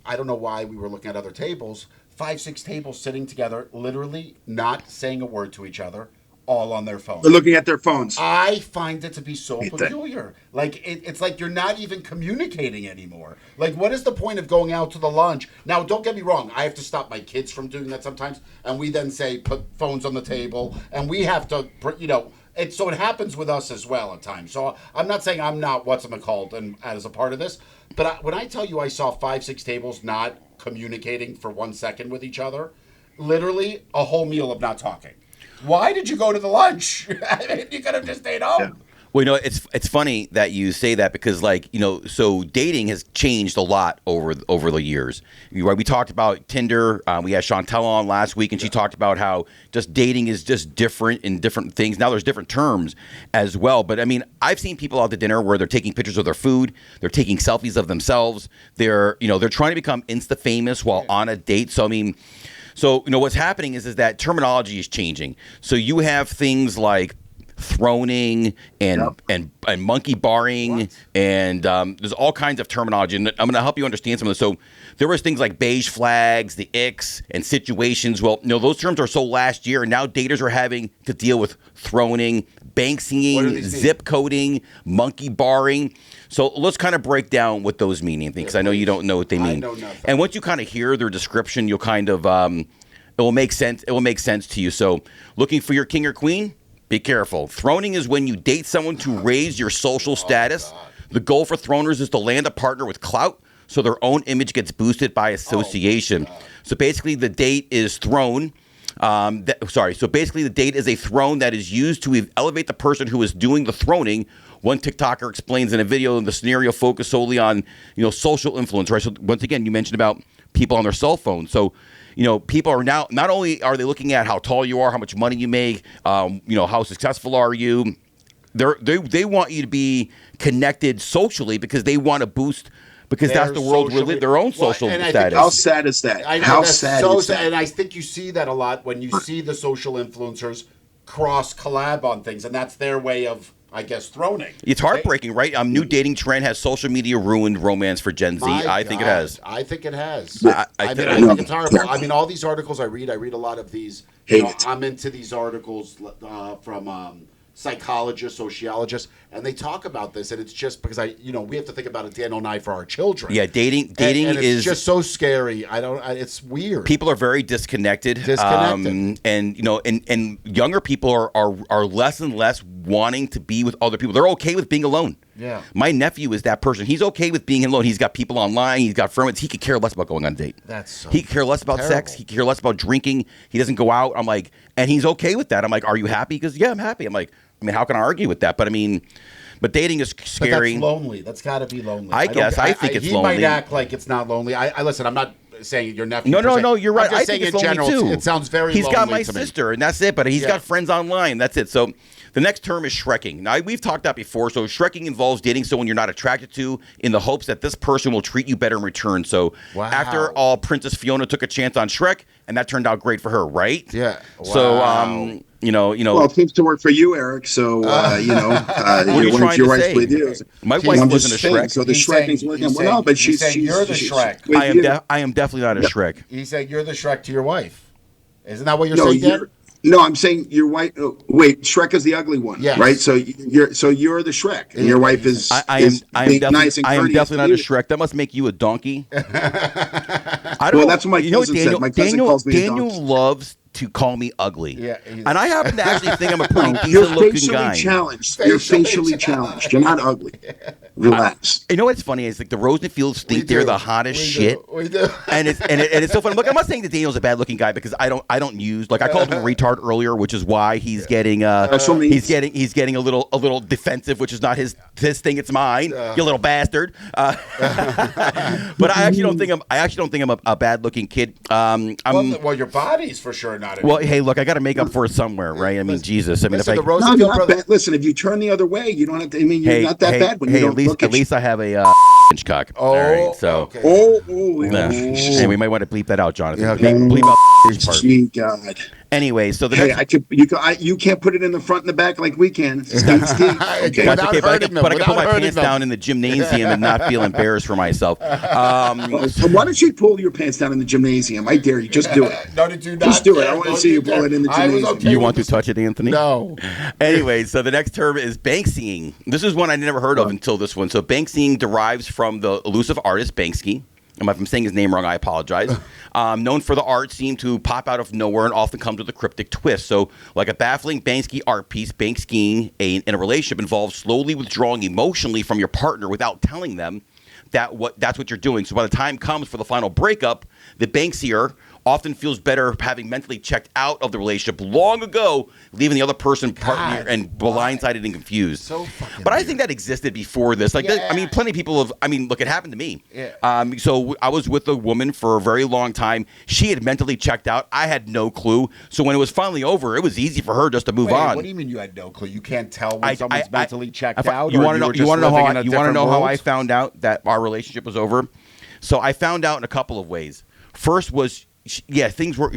Speaker 1: I don't know why we were looking at other tables. 5-6 tables sitting together, literally not saying a word to each other, all on their phones.
Speaker 4: They're looking at their phones.
Speaker 1: I find it to be so peculiar. Like it's like you're not even communicating anymore. Like, what is the point of going out to the lunch? Now, don't get me wrong. I have to stop my kids from doing that sometimes, and we then say put phones on the table, and we have to, It happens with us as well at times. So I'm not saying I'm not what's-it-called and as a part of this, but when I tell you I saw 5-6 tables not communicating for 1 second with each other, literally a whole meal of not talking. Why did you go to the lunch? I mean, you could have just stayed home.
Speaker 4: Yeah.
Speaker 2: Well, it's funny that you say that because, so dating has changed a lot over the years. We talked about Tinder. We had Chantel on last week, and she talked about how just dating is just different in different things. Now there's different terms as well. But I mean, I've seen people out to dinner where they're taking pictures of their food, they're taking selfies of themselves. They're trying to become Insta famous while on a date. So I mean. So, what's happening is that terminology is changing. So you have things like throning and monkey barring, and there's all kinds of terminology. And I'm going to help you understand some of this. So there was things like beige flags, the icks, and situations. Well, those terms are so last year, and now daters are having to deal with throning, banksing, zip coding, monkey barring. So let's kind of break down what those mean, because I know you don't know what they mean.
Speaker 1: I know nothing.
Speaker 2: And once you kind of hear their description, you'll kind of it will make sense. It will make sense to you. So looking for your king or queen? Be careful. Throning is when you date someone to raise your social status. The goal for throners is to land a partner with clout, so their own image gets boosted by association. So basically, the date is thrown. So basically, the date is a throne that is used to elevate the person who is doing the throning. One TikToker explains in a video the scenario focused solely on, social influence, right? So once again, you mentioned about people on their cell phones. So, people are now, not only are they looking at how tall you are, how much money you make, how successful are you, they want you to be connected socially because they want to boost, because that's the world we're living, their own social status.
Speaker 4: How sad is that? How sad is that?
Speaker 1: And I think you see that a lot when you see the social influencers cross collab on things, and that's their way of, I guess, throning.
Speaker 2: It's heartbreaking, right? New dating trend. Has social media ruined romance for Gen Z? I think it has.
Speaker 1: I think it has.
Speaker 2: I
Speaker 1: think it's horrible. I mean, all these articles I read a lot of these. I'm into these articles from psychologists, sociologists, and they talk about this, and it's just because we have to think about it, Daniel and I, for our children.
Speaker 2: Yeah, dating
Speaker 1: and it's
Speaker 2: is
Speaker 1: just so scary. It's weird.
Speaker 2: People are very disconnected. And younger people are less and less wanting to be with other people. They're okay with being alone.
Speaker 1: Yeah.
Speaker 2: My nephew is that person. He's okay with being alone. He's got people online. He's got friends. He could care less about going on a date. He could care less about sex. He could care less about drinking. He doesn't go out. I'm like, and he's okay with that. I'm like, are you happy? Because yeah, I'm happy. I'm like, how can I argue with that? But I mean, But dating is scary.
Speaker 1: But that's lonely. That's got to be lonely.
Speaker 2: I think it's lonely.
Speaker 1: He might act like it's not lonely. I listen. I'm not saying your nephew.
Speaker 2: No, you're right.
Speaker 1: I'm just
Speaker 2: I think
Speaker 1: saying
Speaker 2: it's
Speaker 1: in general,
Speaker 2: lonely too.
Speaker 1: it sounds very.
Speaker 2: He's
Speaker 1: lonely
Speaker 2: got my
Speaker 1: to
Speaker 2: sister,
Speaker 1: me.
Speaker 2: and that's it. But he's got friends online. That's it. So the next term is shrecking. Now we've talked that before. So shrecking involves dating someone you're not attracted to in the hopes that this person will treat you better in return. So after all, Princess Fiona took a chance on Shrek, and that turned out great for her, right?
Speaker 1: Yeah. Wow.
Speaker 2: So you know.
Speaker 4: Well, it seems to work for you, Eric. So your wife's with you.
Speaker 2: My wife wasn't a Shrek.
Speaker 4: So the Shrekking's working. Well, no, but she's
Speaker 1: you're the Shrek.
Speaker 2: I am definitely not a Shrek.
Speaker 1: He's saying you're the Shrek to your wife. Isn't that what you're saying, Dan?
Speaker 4: No, I'm saying your wife. Wait, Shrek is the ugly one, right? So you're the Shrek, and your wife is.
Speaker 2: I am definitely not a Shrek. That must make you a donkey.
Speaker 4: Well, that's what my cousin said. My cousin calls me a donkey.
Speaker 2: Daniel loves to call me ugly.
Speaker 1: Yeah,
Speaker 2: and I happen to actually think I'm a pretty decent-looking guy.
Speaker 4: You're facially challenged. You're not ugly. Relax.
Speaker 2: You know what's funny is like the Rosenfields think they're the hottest shit.
Speaker 1: We do.
Speaker 2: And it's so funny. Look, I'm not saying that Daniel's a bad-looking guy because I don't use like I called him a retard earlier, which is why he's getting he's getting a little defensive, which is not his thing. It's mine, you little bastard. But I actually don't think I'm a bad-looking kid.
Speaker 1: Well, your body's for sure not.
Speaker 2: Well, hey, look, I got to make up for it somewhere, right? I mean, Jesus. I mean,
Speaker 1: listen,
Speaker 4: listen, if you turn the other way, you don't have to. I mean, you're not that bad when you don't look
Speaker 2: at least I have a inch cock.
Speaker 1: Oh,
Speaker 2: all right, so.
Speaker 1: Okay.
Speaker 2: Hey, we might want to bleep that out, Jonathan.
Speaker 4: Yeah,
Speaker 2: bleep out this part.
Speaker 4: Gee, God.
Speaker 2: Anyway, so the
Speaker 4: next... you can't put it in the front and the back like we can. Steve. Okay.
Speaker 2: But I can put my pants down in the gymnasium and not feel embarrassed for myself.
Speaker 4: So why don't you pull your pants down in the gymnasium? I dare you. Just do it.
Speaker 1: No, do not.
Speaker 4: Just do it. I want to see you pull it in the gymnasium.
Speaker 2: You want to touch it, Anthony?
Speaker 1: No.
Speaker 2: Anyway, so the next term is Banksying. This is one I never heard of until this one. So Banksying derives from the elusive artist Banksy. If I'm saying his name wrong, I apologize. Known for the art seem to pop out of nowhere and often comes with a cryptic twist. So, like a baffling Banksy art piece, Banksying in a relationship involves slowly withdrawing emotionally from your partner without telling them that's what you're doing. So by the time comes for the final breakup, the Banksier often feels better having mentally checked out of the relationship long ago, leaving the other person partner and blindsided and confused.
Speaker 1: So fucking
Speaker 2: but I think that existed before this. Like, I mean, plenty of people have. I mean, look, it happened to me.
Speaker 1: Yeah.
Speaker 2: So I was with a woman for a very long time. She had mentally checked out. I had no clue. So when it was finally over, it was easy for her just to move on.
Speaker 1: What do you mean you had no clue? You can't tell when someone's mentally checked out.
Speaker 2: You want to know how I found out that our relationship was over? So I found out in a couple of ways. First was. Things were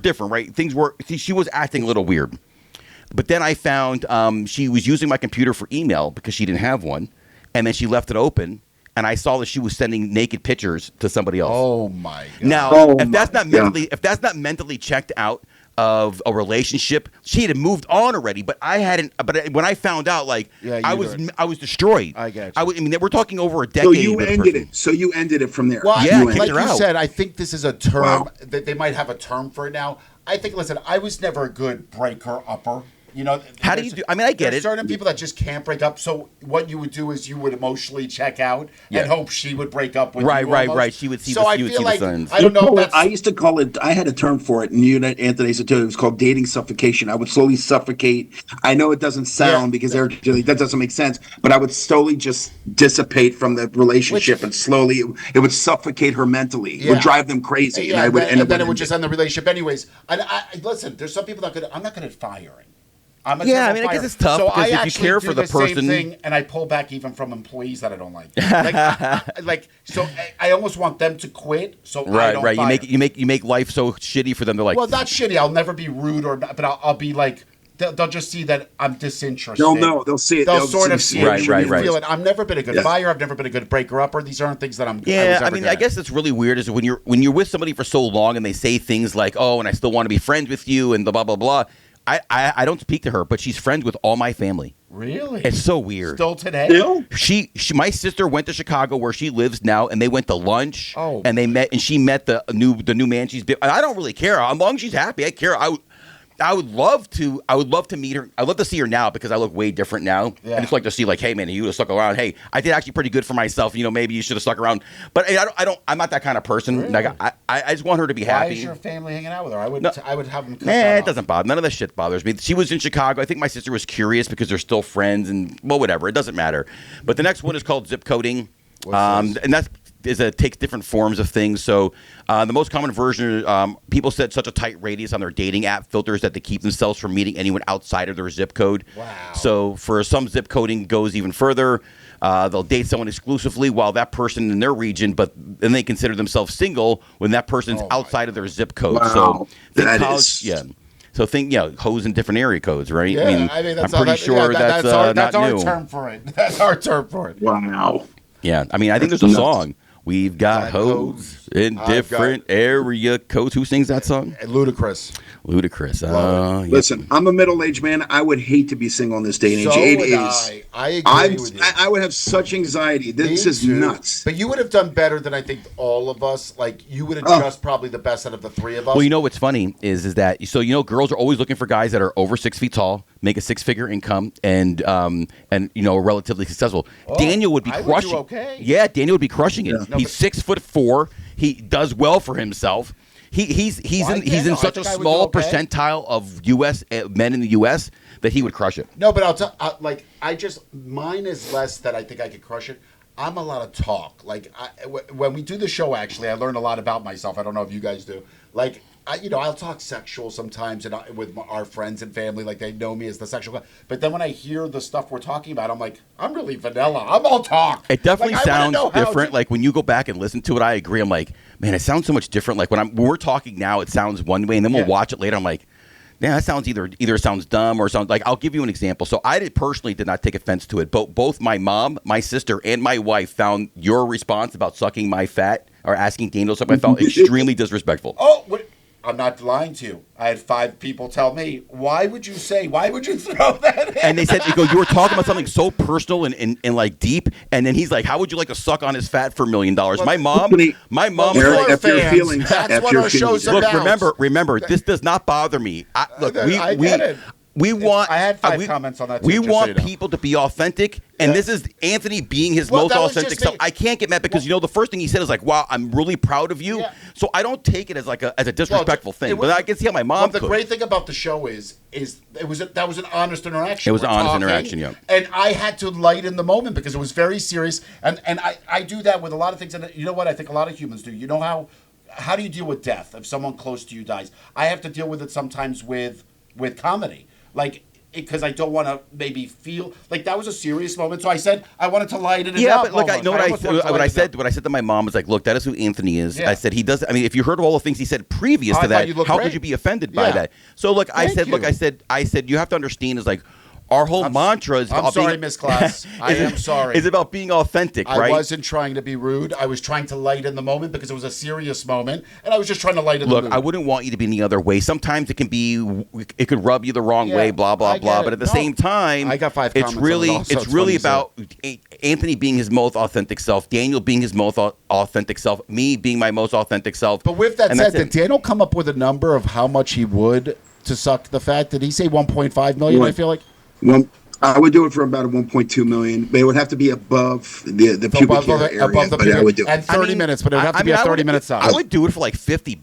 Speaker 2: different, right? She was acting a little weird. But then I found she was using my computer for email because she didn't have one, and then she left it open, and I saw that she was sending naked pictures to somebody else.
Speaker 1: Oh my God!
Speaker 2: Now, if that's not mentally checked out of a relationship, she had moved on already, but I hadn't. But when I found out, I was destroyed.
Speaker 1: I get you.
Speaker 2: I mean, we're talking over a decade.
Speaker 4: So you ended it from there.
Speaker 1: Well, like you
Speaker 2: out.
Speaker 1: said, I think this is a term that they might have a term for it now. I think. Listen, I was never a good breaker upper. You know,
Speaker 2: how do you do? I mean, I get it.
Speaker 1: Certain people that just can't break up. So what you would do is you would emotionally check out and hope she would break up with you.
Speaker 2: Right. She would see.
Speaker 1: So I feel like
Speaker 2: signs.
Speaker 1: I don't know.
Speaker 4: I used to call it. I had a term for it, and you, Anthony, said too. It was called dating suffocation. I would slowly suffocate. I know it doesn't sound because that doesn't make sense, but I would slowly just dissipate from the relationship, and slowly it would suffocate her mentally. It would drive them crazy, and I would end up.
Speaker 1: And then it would just end the relationship, anyways. And listen, there's some people that could. I'm not good at firing.
Speaker 2: I mean, I guess it's tough because if you care for the person,
Speaker 1: same thing, and I pull back even from employees that I don't like. So I almost want them to quit. So I don't fire.
Speaker 2: You make life so shitty for them. They're like,
Speaker 1: well, not shitty. I'll never be rude but I'll be like. They'll just see that I'm disinterested.
Speaker 4: They'll know. They'll see it.
Speaker 1: They'll sort of see it.
Speaker 2: Right.
Speaker 1: Feel it. I've never been a good fire. I've never been a good breaker upper. These aren't things that I'm.
Speaker 2: Yeah, I guess it's really weird is when you're with somebody for so long and they say things like, "Oh, and I still want to be friends with you," and blah blah blah. I don't speak to her, but she's friends with all my family.
Speaker 1: Really?
Speaker 2: It's so weird.
Speaker 1: Still today?
Speaker 2: She my sister went to Chicago where she lives now, and they went to lunch. And they met, and she met the new man she's been. I don't really care. As long as she's happy, I care. I would love to meet her. I'd love to see her now because I look way different now. Yeah. I just like to see like, hey man, you would have stuck around. Hey, I did actually pretty good for myself. Maybe you should have stuck around. But I'm not that kind of person. Really? Like I just want her to be happy.
Speaker 1: Why is your family hanging out with her? I would have them.
Speaker 2: It doesn't bother. None of this shit bothers me. She was in Chicago. I think my sister was curious because they're still friends and whatever. It doesn't matter. But the next one is called zip coding, and that's. It takes different forms of things. So the most common version, people set such a tight radius on their dating app filters that they keep themselves from meeting anyone outside of their zip code. Wow. So for some, zip coding goes even further. They'll date someone exclusively while that person in their region, but then they consider themselves single when that person's outside of their zip code.
Speaker 4: Wow.
Speaker 2: So So think, hoes in different area codes, right?
Speaker 1: Yeah,
Speaker 2: I'm pretty sure that's not
Speaker 1: our
Speaker 2: new.
Speaker 1: term for it. That's our term for it.
Speaker 4: Wow.
Speaker 2: Yeah, I think there's a song. We've got hoes in different area codes. Who sings that song?
Speaker 1: Ludacris.
Speaker 4: Listen, I'm a middle-aged man. I would hate to be single in this day and age.
Speaker 1: I agree with you.
Speaker 4: I would have such anxiety. This is nuts.
Speaker 1: But you would have done better than I think all of us. Like, you would have just probably the best out of the three of us.
Speaker 2: Well, what's funny is that girls are always looking for guys that are over 6 feet tall, make a 6-figure income, and relatively successsuccessful. Daniel would be crushing.
Speaker 1: Okay.
Speaker 2: Yeah, Daniel would be crushing it.
Speaker 1: Yeah.
Speaker 2: He's 6'4". He does well for himself. He's in such a small percentile of U.S. Men in the U.S. that he would crush it.
Speaker 1: No, but I'll tell. Mine is less that I think I could crush it. I'm a lot of talk. Like when we do the show, actually, I learn a lot about myself. I don't know if you guys do. Like I'll talk sexual sometimes and with our friends and family, like they know me as the sexual guy. But then when I hear the stuff we're talking about, I'm like, I'm really vanilla. I'm all talk.
Speaker 2: It definitely sounds different. Like when you go back and listen to it, I agree. I'm like, man, it sounds so much different. Like when we're talking now, it sounds one way, and then we'll watch it later. I'm like, yeah, that sounds either sounds dumb or sounds like. I'll give you an example. So I personally did not take offense to it. Both my mom, my sister, and my wife found your response about sucking my fat or asking Daniel something I felt extremely disrespectful.
Speaker 1: Oh, I'm not lying to you. I had 5 people tell me, why would you throw that in?
Speaker 2: And they said, you were talking about something so personal and like deep. And then he's like, how would you like to suck on his fat for $1 million? My mom was like,
Speaker 1: that's what our show's about.
Speaker 2: Look, remember, this does not bother me.
Speaker 1: I get it. I had 5 comments on that too.
Speaker 2: We want people to be authentic, and this is Anthony being his most authentic self. I can't get mad because the first thing he said is like, "Wow, I'm really proud of you." Yeah. So I don't take it as a disrespectful thing. But I can see how my mom.
Speaker 1: The great thing about the show is that was an honest interaction.
Speaker 2: It was an honest interaction, yeah.
Speaker 1: And I had to lighten the moment because it was very serious, and I do that with a lot of things. And you know what? I think a lot of humans do. You know how do you deal with death if someone close to you dies? I have to deal with it sometimes with comedy. Like, because I don't want to maybe feel like that was a serious moment. So I said I wanted to lighten it up.
Speaker 2: Yeah, but look, what I said to my mom was like, look, that is who Anthony is. Yeah. I said he does. I mean, if you heard all the things he said previous to that, how could you be offended by that? So look, I said you have to understand is like. Our whole mantra is
Speaker 1: I'm sorry, Miss Class. I am sorry.
Speaker 2: It's about being authentic, right?
Speaker 1: I wasn't trying to be rude. I was trying to lighten the moment because it was a serious moment, and I was just trying to lighten the mood.
Speaker 2: Look, I wouldn't want you to be any other way. Sometimes it could rub you the wrong way, blah, blah, blah. But at the same time,
Speaker 1: I got 5 comments
Speaker 2: it's really about Anthony being his most authentic self, Daniel being his most authentic self, me being my most authentic self.
Speaker 1: But with that said, did Daniel come up with a number of how much he would to suck the fat? Did he say 1.5 million? I feel like.
Speaker 4: Well, I would do it for about 1.2 million. But it would have to be above the pubic hair area.
Speaker 1: Above the pubic, I would do it. And 30 minutes, but it would have to be a 30-minute suck.
Speaker 2: I would do it for like $50.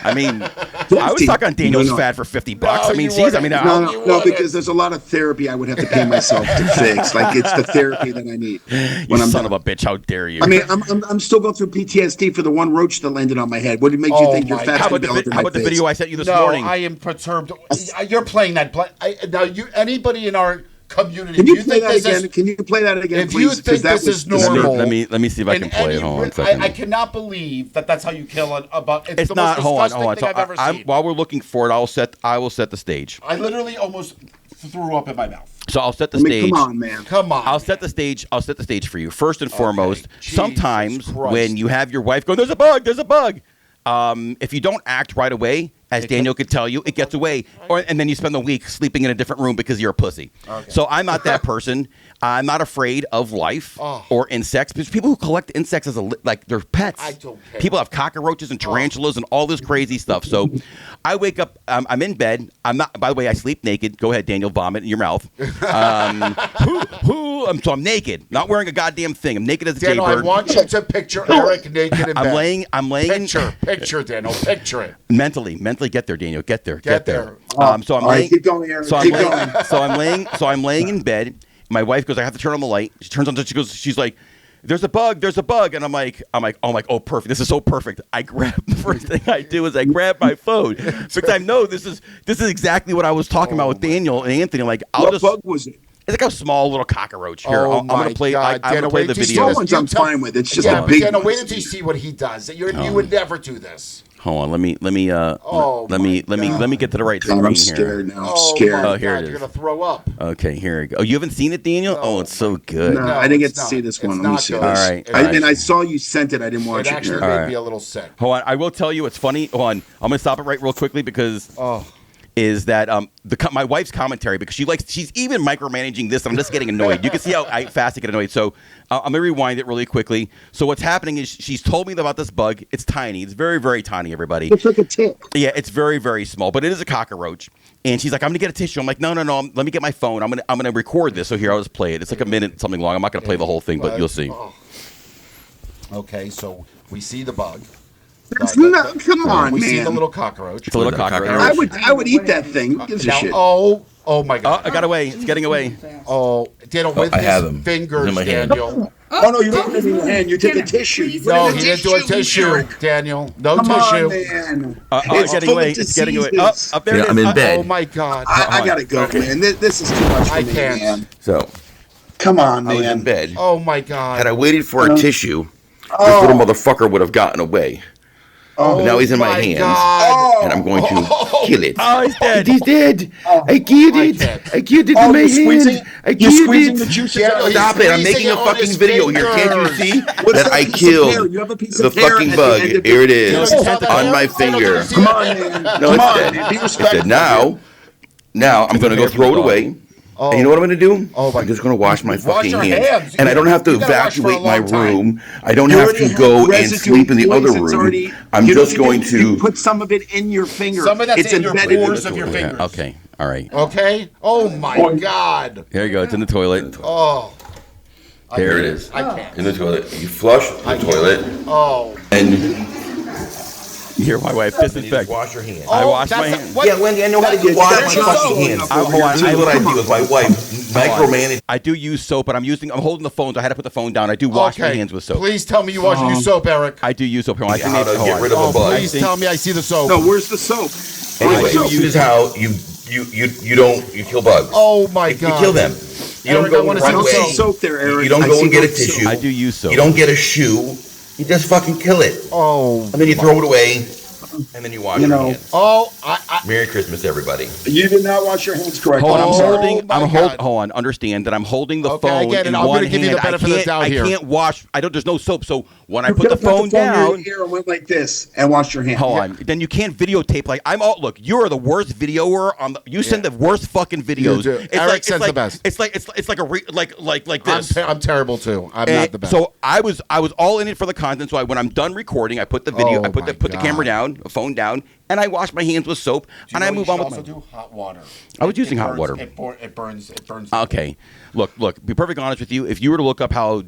Speaker 2: I mean, I would suck on Daniel's fat for $50.
Speaker 4: No, because there's a lot of therapy I would have to pay myself to fix. Like it's the therapy that I need.
Speaker 2: You son of a bitch! How dare you?
Speaker 4: I mean, I'm still going through PTSD for the one roach that landed on my head. What made you think your fat's
Speaker 2: How about the video I sent you this morning?
Speaker 1: No, I am perturbed. You're playing that. Now, anybody in our community.
Speaker 4: Can you play that again? Can you play that again, please?
Speaker 1: If you think this is normal,
Speaker 2: let me see if I can play it. Hold on a second.
Speaker 1: I cannot believe that's how you kill a buck.
Speaker 2: It's not. Hold on. So while we're looking for it, I will set the stage.
Speaker 1: I literally almost threw up in my mouth.
Speaker 2: So I'll set the stage.
Speaker 4: Come on, man.
Speaker 1: Come on.
Speaker 2: I'll set the stage. I'll set the stage for you. First and foremost, sometimes when you have your wife go, "There's a bug. There's a bug." If you don't act right away, As Daniel could tell you, it gets away. And then you spend the week sleeping in a different room because you're a pussy. Okay. So I'm not that person. I'm not afraid of life or insects. There's people who collect insects as like they're pets.
Speaker 1: I don't care.
Speaker 2: People have cockroaches and tarantulas and all this crazy stuff. So I wake up. I'm in bed. I'm not. By the way, I sleep naked. Go ahead, Daniel. Vomit in your mouth. So I'm naked, not wearing a goddamn thing. I'm naked as a
Speaker 1: Daniel,
Speaker 2: jaybird.
Speaker 1: I want you to picture Eric naked in bed.
Speaker 2: I'm laying.
Speaker 1: Picture, Daniel. Picture it.
Speaker 2: Mentally, get there, Daniel. Get there. So I'm
Speaker 4: All
Speaker 2: laying.
Speaker 4: right, keep going, Eric.
Speaker 2: So I'm laying in bed. My wife goes, I have to turn on the light. She turns on. She's like, there's a bug, and I'm like, oh, perfect. This is so perfect. I grab the first thing I do is I grab my phone because I know this is exactly what I was talking about with Daniel and Anthony. I'm like,
Speaker 4: what bug was it?
Speaker 2: It's like a small little cockroach. Here, I'm gonna play. I'm gonna play the video.
Speaker 4: Small ones I'm fine with. It's just a big.
Speaker 1: Daniel, wait until you see what he does. You would never do this.
Speaker 2: Hold on, let me get to the right screen
Speaker 4: I'm
Speaker 2: here.
Speaker 4: scared now. I'm scared.
Speaker 2: Oh, here it is.
Speaker 1: You're gonna throw up.
Speaker 2: Okay, here we go. Oh, you haven't seen it, Daniel?
Speaker 1: No.
Speaker 2: Oh, it's so good.
Speaker 4: No, I didn't get to see this one. Let me see this.
Speaker 2: All right.
Speaker 4: And I saw you sent it. I didn't watch it.
Speaker 1: It actually made me a little sick.
Speaker 2: Hold on, I will tell you it's funny. Hold on, I'm gonna stop it right real quickly because is that my wife's commentary because she's even micromanaging this. And I'm just getting annoyed. You can see how fast I get annoyed. So I'm gonna rewind it really quickly. So what's happening is she's told me about this bug. It's tiny. It's very, very tiny. Everybody.
Speaker 4: It's like a tick.
Speaker 2: Yeah, it's very, very small, but it is a cockroach. And she's like, I'm gonna get a tissue. I'm like, no. Let me get my phone. I'm gonna record this. So here, I'll just play it. It's like a minute something long. I'm not gonna play the whole thing, but you'll see.
Speaker 1: Okay, so we see the bug.
Speaker 4: Come on,
Speaker 1: we
Speaker 4: man.
Speaker 1: see the little cockroach.
Speaker 2: It's a little cockroach.
Speaker 4: I would eat that thing. Who gives a shit?
Speaker 1: Oh my God!
Speaker 2: Oh, I got away. It's getting away.
Speaker 1: Oh, Daniel, with his fingers, Daniel.
Speaker 4: Oh no, you don't put it in your hand. You take a tissue.
Speaker 1: No, he didn't do a tissue, Daniel. No tissue.
Speaker 4: Man.
Speaker 2: It's getting away. It's getting away. Up there.
Speaker 10: I'm in bed.
Speaker 1: Oh my God!
Speaker 4: I gotta go, man. This is too much for me, man.
Speaker 10: So,
Speaker 4: come on, man.
Speaker 10: I was in bed.
Speaker 1: Oh my God!
Speaker 10: Had I waited for a tissue, this little motherfucker would have gotten away. But now he's in my hands, and I'm going to kill it.
Speaker 2: Oh, he's dead.
Speaker 3: He's dead. I killed it. I killed it in my hand. I killed it.
Speaker 10: Stop it. I'm making a fucking video here. Can't you see that I killed the fucking bug? Here it is on my finger.
Speaker 4: Come on, man.
Speaker 10: No, it's dead.
Speaker 4: Be
Speaker 10: I said,
Speaker 4: respectful.
Speaker 10: now I'm going to go throw it away. And you know what I'm going to do? I'm just going to wash my fucking hands. And I don't have to evacuate my room. I don't have to go and sleep in the other room. I'm just going to
Speaker 4: put some of it in your finger.
Speaker 1: Some of that's
Speaker 4: it's
Speaker 1: in your
Speaker 4: embedded
Speaker 1: pores of your fingers.
Speaker 2: Okay. All right.
Speaker 1: Okay. Oh my God!
Speaker 2: Here you go. It's in the toilet.
Speaker 1: Oh.
Speaker 10: There it is.
Speaker 1: I can't.
Speaker 10: In the toilet. You flush the toilet.
Speaker 1: Oh.
Speaker 10: And
Speaker 2: here, my wife. Disinfect.
Speaker 10: Wash your hands.
Speaker 2: I wash my hands.
Speaker 10: Yeah, Wendy, I know how to wash my fucking hands. This is what I do with my wife. Micromanage.
Speaker 2: I do use soap, but I'm holding the phone, so I had to put the phone down. I do wash my hands with soap.
Speaker 1: Please tell me you use soap, Eric.
Speaker 2: I do use soap.
Speaker 10: How to get rid of a bug.
Speaker 1: Please tell me I see the soap.
Speaker 4: No, where's the soap?
Speaker 10: Anyway, this is how you kill bugs.
Speaker 1: Oh my God!
Speaker 10: You kill them. You don't go right away.
Speaker 4: Soap there, Eric.
Speaker 10: You don't go and get a tissue.
Speaker 2: I do use soap.
Speaker 10: You don't get a shoe. You just fucking kill it.
Speaker 1: Oh.
Speaker 10: And then you throw it away. And then you wash your hands.
Speaker 1: Oh,
Speaker 10: Merry Christmas, everybody.
Speaker 4: You did not wash your hands correctly.
Speaker 2: Hold on. Understand that I'm holding the phone
Speaker 1: I get it.
Speaker 2: in
Speaker 1: I'm
Speaker 2: one
Speaker 1: gonna give you the
Speaker 2: hand.
Speaker 1: benefit of the doubt here.
Speaker 2: I can't wash. There's no soap. So when I put the phone down,
Speaker 4: here and went like this and washed your hands.
Speaker 2: hold on. Then you can't videotape. Like look, you are the worst videoer on the. You send the worst fucking videos.
Speaker 1: You do. Eric sends the best.
Speaker 2: It's like this.
Speaker 1: I'm terrible too. I'm not the best.
Speaker 2: So I was all in it for the content. So when I'm done recording, I put the video. I put the camera down, the phone down, and I wash my hands with soap, and I move on with my.
Speaker 1: Do hot water.
Speaker 2: I was using hot water.
Speaker 1: It burns.
Speaker 2: Okay, look. Be perfectly honest with you. If you were to look up how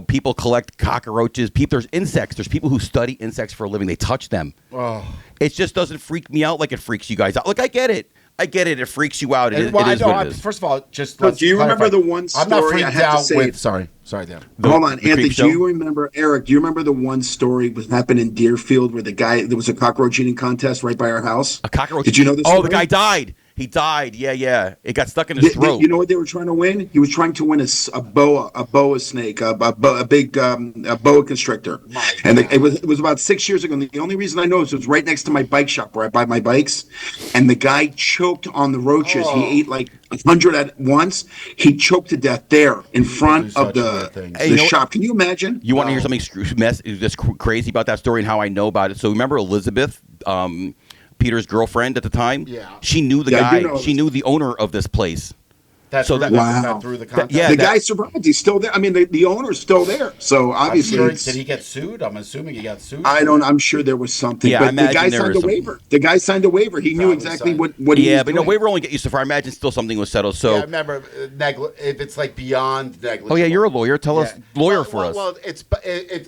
Speaker 2: people collect cockroaches, there's insects. There's people who study insects for a living. They touch them. Oh. It just doesn't freak me out like it freaks you guys out. Look, I get it. It freaks you out. It is what it is.
Speaker 1: First of all, just
Speaker 4: do you remember the one story?
Speaker 1: I'm not freaked
Speaker 4: I had
Speaker 1: out
Speaker 4: to say
Speaker 1: with. Sorry, Dan.
Speaker 4: Hold on, Anthony. Do you remember, Eric? Do you remember the one story that happened in Deerfield where there was a cockroach eating contest right by our house?
Speaker 2: A cockroach.
Speaker 4: Did you know this?
Speaker 2: Oh, the guy died. He died. Yeah. It got stuck in his throat.
Speaker 4: You know what they were trying to win? He was trying to win a boa snake, a big boa constrictor. And it was about 6 years ago. And the only reason I know is it was right next to my bike shop where I buy my bikes. And the guy choked on the roaches. He ate like 100 at once. He choked to death there in front of the shop. Can you imagine?
Speaker 2: You want to hear something that's crazy about that story and how I know about it? So remember Elizabeth? Peter's girlfriend at the time.
Speaker 1: Yeah.
Speaker 2: She knew the guy. She knew the owner of this place.
Speaker 1: That through the contract.
Speaker 4: The guy survived. He's still there. I mean, the owner's still there. So obviously,
Speaker 1: did he get sued? I'm assuming he got sued.
Speaker 4: I'm sure there was something.
Speaker 2: Yeah,
Speaker 4: but the guy signed a waiver. The guy signed a waiver. He knew exactly what he was doing.
Speaker 2: Yeah, but waiver only get you so far. I imagine still something was settled. So
Speaker 1: yeah, remember, if it's like beyond negligible.
Speaker 2: Oh yeah, you're a lawyer. Tell us, lawyer for us.
Speaker 1: Well, it's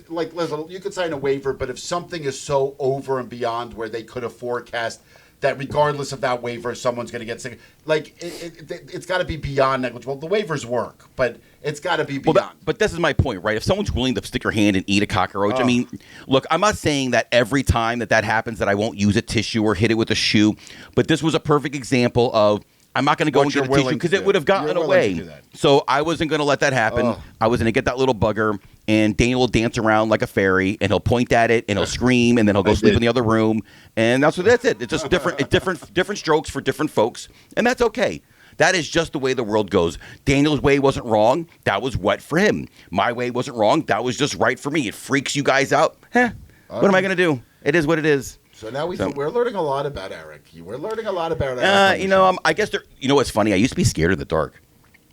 Speaker 1: like, listen, you could sign a waiver, but if something is so over and beyond where they could have forecast that regardless of that waiver, someone's going to get sick. Like, it's got to be beyond negligible. The waivers work, but it's got to be beyond.
Speaker 2: Well, but this is my point, right? If someone's willing to stick your hand and eat a cockroach, I mean, look, I'm not saying that every time that happens that I won't use a tissue or hit it with a shoe, but this was a perfect example of I'm not going to go and get a tissue because it would have gotten away. So I wasn't going to let that happen. I was going to get that little bugger, and Daniel will dance around like a fairy, and he'll point at it, and he'll scream, and then he'll go sleep in the other room, and that's it. It's just different strokes for different folks, and that's okay. That is just the way the world goes. Daniel's way wasn't wrong. That was what for him. My way wasn't wrong. That was just right for me. It freaks you guys out. What am I going to do? It is what it is.
Speaker 1: So now we're learning a lot about Eric. We're learning a lot about Eric.
Speaker 2: I guess what's funny? I used to be scared of the dark.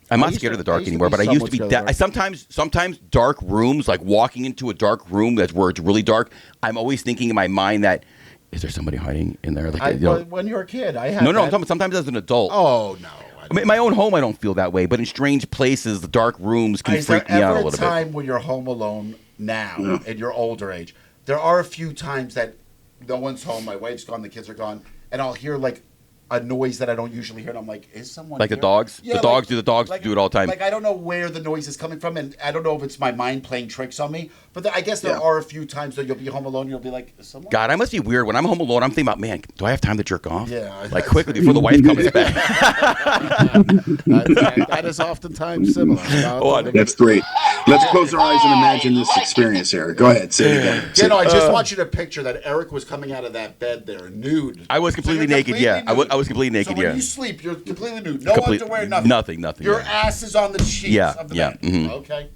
Speaker 2: I'm not scared of the dark anymore, but I used to be. Sometimes dark rooms, like walking into a dark room where it's really dark. I'm always thinking in my mind that is there somebody hiding in there? Like
Speaker 1: when you're a kid, I had
Speaker 2: no. Sometimes as an adult.
Speaker 1: Oh no.
Speaker 2: I mean, in my own home, I don't feel that way, but in strange places, the dark rooms can freak me out a little bit.
Speaker 1: Is there ever a time when you're home alone now, at your older age? There are a few times that no one's home, my wife's gone, the kids are gone, and I'll hear like a noise that I don't usually hear, and I'm like, is someone
Speaker 2: like
Speaker 1: here?
Speaker 2: The dogs?
Speaker 1: Yeah,
Speaker 2: the dogs do it all the time.
Speaker 1: Like, I don't know where the noise is coming from, and I don't know if it's my mind playing tricks on me, but I guess there are a few times that you'll be home alone, and you'll be like, is someone?
Speaker 2: God, I must be weird. When I'm home alone, I'm thinking about, man, do I have time to jerk off?
Speaker 1: Yeah.
Speaker 2: Like, quickly before the wife comes back.
Speaker 1: That is oftentimes similar.
Speaker 4: That's great. Let's close our eyes and imagine this experience, Eric. Go ahead, say it again.
Speaker 1: I just want you to picture that Eric was coming out of that bed there, nude.
Speaker 2: I was completely naked, yeah. I was completely naked,
Speaker 1: when you sleep, you're completely nude. No underwear, nothing.
Speaker 2: Nothing.
Speaker 1: Your ass is on the sheets of the bed. Mm-hmm. Okay.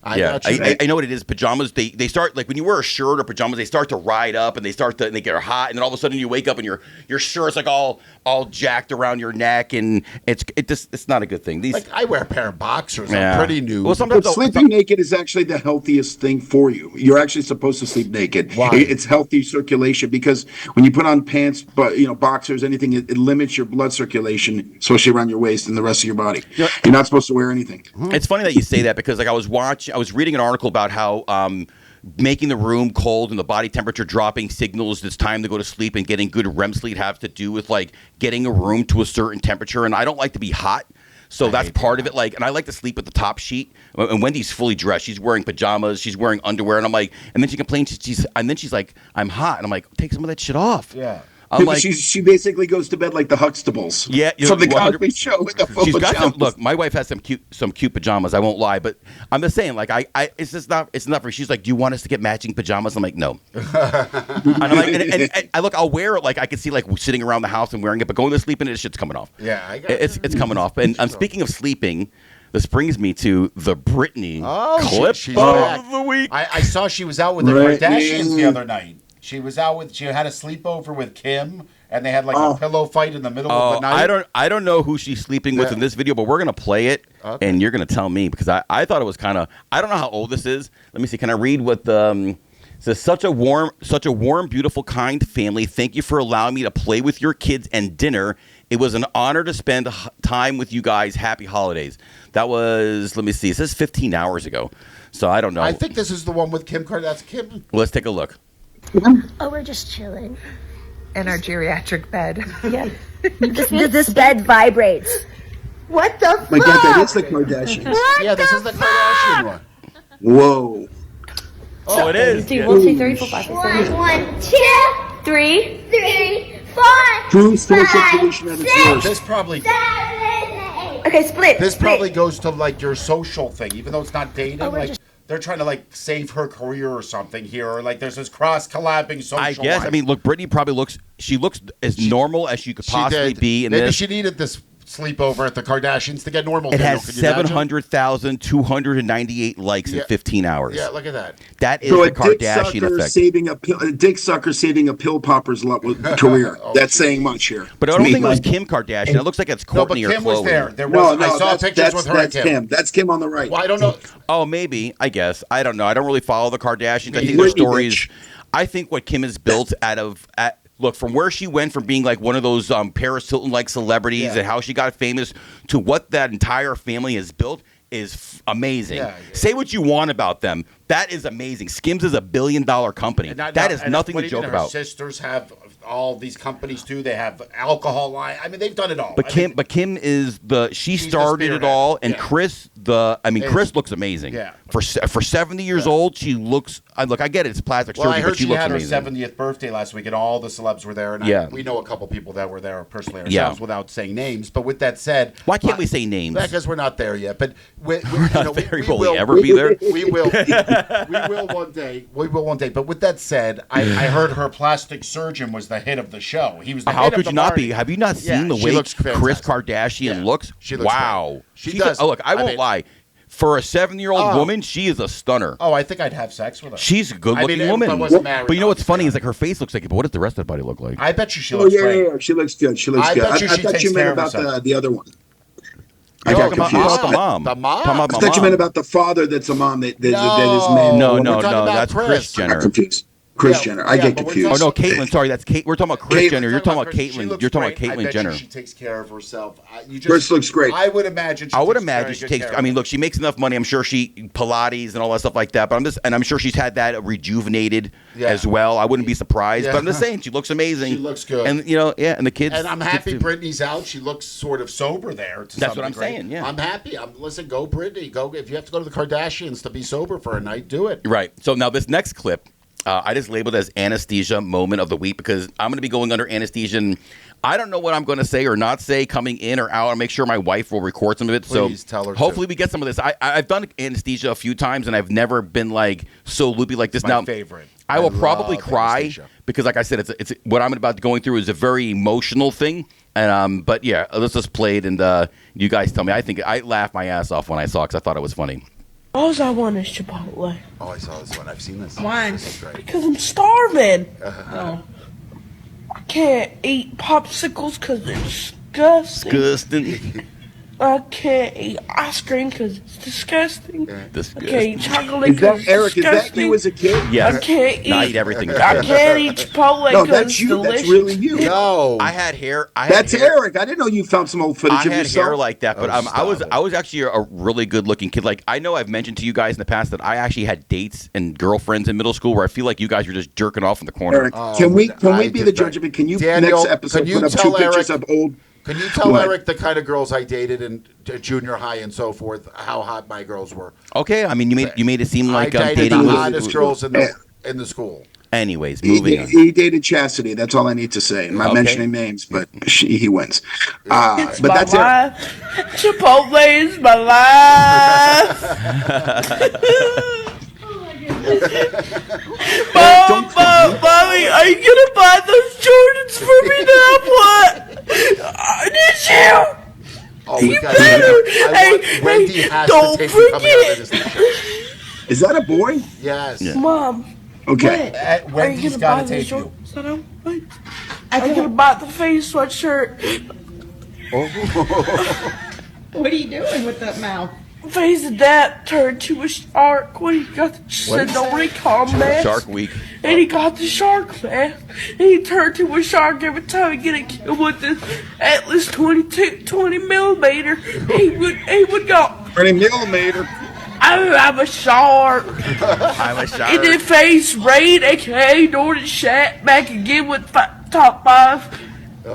Speaker 2: I know what it is. Pajamas, they start, like when you wear a shirt or pajamas, they start to ride up and they get hot, and then all of a sudden you wake up and your shirt's like all jacked around your neck, and it's not a good thing.
Speaker 1: I wear a pair of boxers. I'm pretty nude.
Speaker 4: Well, sometimes sleeping naked is actually the healthiest thing for you. You're actually supposed to sleep naked.
Speaker 1: Why?
Speaker 4: It's healthy circulation because when you put on pants, but boxers, anything, it limits your blood circulation, especially around your waist and the rest of your body. You're not supposed to wear anything.
Speaker 2: It's funny that you say that because I was reading an article about how making the room cold and the body temperature dropping signals it's time to go to sleep, and getting good REM sleep have to do with like getting a room to a certain temperature. And I don't like to be hot, so that's part of it. Like, and I like to sleep with the top sheet. And Wendy's fully dressed; she's wearing pajamas, she's wearing underwear, and I'm like, and then she complains, she's like, I'm hot, and I'm like, take some of that shit off.
Speaker 1: Yeah.
Speaker 4: She basically goes to bed like the Huxtables.
Speaker 2: Yeah,
Speaker 4: from the Cosby Show with the full pajamas.
Speaker 2: Look, my wife has some cute pajamas. I won't lie, but I'm just saying, like, it's just not. It's not for. She's like, do you want us to get matching pajamas? I'm like, no. And I'm like, and I look, I'll wear it. Like, I can see like sitting around the house and wearing it, but going to sleep in it, shit's coming off.
Speaker 1: Yeah,
Speaker 2: it's coming off. And speaking of sleeping, this brings me to the Britney clip of the week.
Speaker 1: I saw she was out with the Kardashians the other night. She had a sleepover with Kim, and they had like a pillow fight in the middle of the night.
Speaker 2: I don't know who she's sleeping with in this video, but we're gonna play it, and you're gonna tell me, because I thought it was kind of, I don't know how old this is. Let me see. Can I read what the it says? Such a warm, beautiful, kind family. Thank you for allowing me to play with your kids and dinner. It was an honor to spend time with you guys. Happy holidays. That was, let me see. It says 15 hours ago, so I don't know.
Speaker 1: I think this is the one with Kim Kardashian.
Speaker 2: Let's take a look.
Speaker 6: Oh, we're just chilling.
Speaker 11: In our geriatric bed.
Speaker 6: Yeah. This bed vibrates. What the fuck?
Speaker 4: My God, that is the Kardashians.
Speaker 1: This is the Kardashian one.
Speaker 4: Whoa.
Speaker 2: Oh, it is.
Speaker 6: 1, 2, 3, 4, 5, 6, 7, 1, 2, 3, 4.
Speaker 4: True social solution at its worst.
Speaker 1: This probably.
Speaker 6: Okay, split.
Speaker 1: This probably goes to like your social thing, even though it's not dating. They're trying to like save her career or something here, or like there's this cross-collabing social.
Speaker 2: I guess.
Speaker 1: life.
Speaker 2: I mean, look, Britney probably looks as normal as she could possibly be.
Speaker 1: Maybe she needed this sleepover at the Kardashians to get normal.
Speaker 2: It has 700,298 likes in 15 hours.
Speaker 1: Yeah, look at that.
Speaker 2: That is the Kardashian effect.
Speaker 4: A dick sucker saving a pill popper's career. That's saying much here.
Speaker 2: But I don't think it was Kim Kardashian. It looks like it's Courtney or Khloe.
Speaker 1: Kim was there. I saw pictures with her and Kim.
Speaker 4: That's Kim on the right.
Speaker 1: Well, I don't know.
Speaker 2: Oh, maybe. I guess. I don't know. I don't really follow the Kardashians. I think their stories. I think what Kim has built look, from where she went from being like one of those Paris Hilton-like celebrities and how she got famous to what that entire family has built is amazing. Say what you want about them. That is amazing. Skims is $1 billion company. That is nothing to joke about.
Speaker 1: Her sisters have all these companies too. They have alcohol line. I mean, they've done it all.
Speaker 2: But Kim is she started it all, and Chris Chris looks amazing. Yeah. For 70 years old, she looks. Look, I get it. It's plastic surgery, but she looks amazing.
Speaker 1: I heard she had her 70th birthday last week, and all the celebs were there. And we know a couple people that were there personally ourselves without saying names. But with that said,
Speaker 2: why can't we say names?
Speaker 1: Because we're not there yet. But
Speaker 2: we're not there. Will we ever be there?
Speaker 1: We will. We will one day. We will one day. But with that said, I heard her plastic surgeon was the hit of the show. He was the hit of the
Speaker 2: How could you not be? Have you not seen the way Kris Kardashian looks?
Speaker 1: She looks
Speaker 2: wow.
Speaker 1: She does.
Speaker 2: Look, I won't lie. For a 7-year-old woman, she is a stunner.
Speaker 1: Oh, I think I'd have sex with her.
Speaker 2: She's a good-looking woman. But you know what's funny is like her face looks like it, but what does the rest of the body look like?
Speaker 1: I bet you she looks great.
Speaker 4: Yeah, she looks good. She looks good. I thought you meant about the other one.
Speaker 2: I got confused. The mom.
Speaker 1: The mom?
Speaker 4: I thought you meant about the father that's a mom that is man.
Speaker 2: No, that's Kris Jenner.
Speaker 4: I'm confused. Kris Jenner. I get confused.
Speaker 2: Oh no, Caitlyn. Sorry, that's Kate. We're talking about Kris Jenner. You're talking about Caitlyn. You're talking about Caitlyn Jenner.
Speaker 1: She takes care of herself.
Speaker 4: Kris looks great.
Speaker 1: I would imagine.
Speaker 2: She takes. I mean, look, she makes enough money. I'm sure she Pilates and all that stuff like that. But I'm sure she's had that rejuvenated as well. I wouldn't be surprised. But I'm just saying, she looks amazing.
Speaker 1: She looks good.
Speaker 2: And and the kids.
Speaker 1: And I'm happy Britney's out. She looks sort of sober there.
Speaker 2: That's what I'm saying. Yeah,
Speaker 1: I'm happy. Listen, go Britney. Go if you have to go to the Kardashians to be sober for a night, do it.
Speaker 2: Right. So now this next clip. I just labeled it as anesthesia moment of the week because I'm going to be going under anesthesia. And I don't know what I'm going to say or not say coming in or out. I'll make sure my wife will record some of it.
Speaker 1: Please tell her.
Speaker 2: Hopefully we get some of this. I've done anesthesia a few times and I've never been like so loopy like this.
Speaker 1: My favorite.
Speaker 2: I will probably cry anesthesia. Because, like I said, it's what I'm about to going through is a very emotional thing. And but yeah, let's just play it and you guys tell me. I think I laughed my ass off when I saw it because I thought it was funny.
Speaker 12: All I want is Chipotle.
Speaker 1: Oh, I saw this one. I've seen this.
Speaker 12: Why? Because I'm starving. I can't eat popsicles because it's disgusting. I can't eat ice cream because it's disgusting. I can't eat chocolate because it's
Speaker 4: Eric,
Speaker 12: disgusting.
Speaker 4: Is that you as a kid?
Speaker 2: Yes.
Speaker 12: I can't eat.
Speaker 2: I eat everything.
Speaker 12: I can't eat Chipotle because
Speaker 4: that's you.
Speaker 12: delicious.
Speaker 4: That's really you.
Speaker 1: No.
Speaker 2: I had hair.
Speaker 4: That's Eric. I didn't know you found some old footage of yourself.
Speaker 2: I had hair like that, but I was actually a really good-looking kid. Like, I know I've mentioned to you guys in the past that I actually had dates and girlfriends in middle school where I feel like you guys were just jerking off in the corner.
Speaker 4: Eric, can we be the judge of it? Can you,
Speaker 1: Daniel,
Speaker 4: next episode, put up 2 pictures of old...
Speaker 1: Can you tell Eric the kind of girls I dated in junior high and so forth, how hot my girls were?
Speaker 2: Okay, I mean, you made it seem like
Speaker 1: I dated
Speaker 2: dating
Speaker 1: the hottest girls in the school.
Speaker 2: Anyways, moving on.
Speaker 4: He dated Chastity. That's all I need to say. I'm not mentioning names, but he wins. But that's
Speaker 12: life. Chipotle is my life. Mommy, are you gonna buy those Jordans for me now? What? Did you?
Speaker 1: Oh,
Speaker 12: you better.
Speaker 1: Wendy has
Speaker 12: don't
Speaker 1: to
Speaker 12: forget.
Speaker 4: Is that a boy?
Speaker 1: Yes.
Speaker 12: Yeah. Mom.
Speaker 4: Okay.
Speaker 1: Wendy's got to take you.
Speaker 12: Are you gonna buy the face sweatshirt?
Speaker 13: What are you doing with that mouth?
Speaker 12: Face of that turned to a shark when he got the Sendoff mask.
Speaker 2: Shark Week.
Speaker 12: And he got the shark mask. And he turned to a shark every time he get a kill with this Atlas 20 millimeter. He would go
Speaker 4: 20 millimeter.
Speaker 12: I'm a shark.
Speaker 2: I'm a shark.
Speaker 12: And then face Raid, aka Norton Shat, back again with top 5.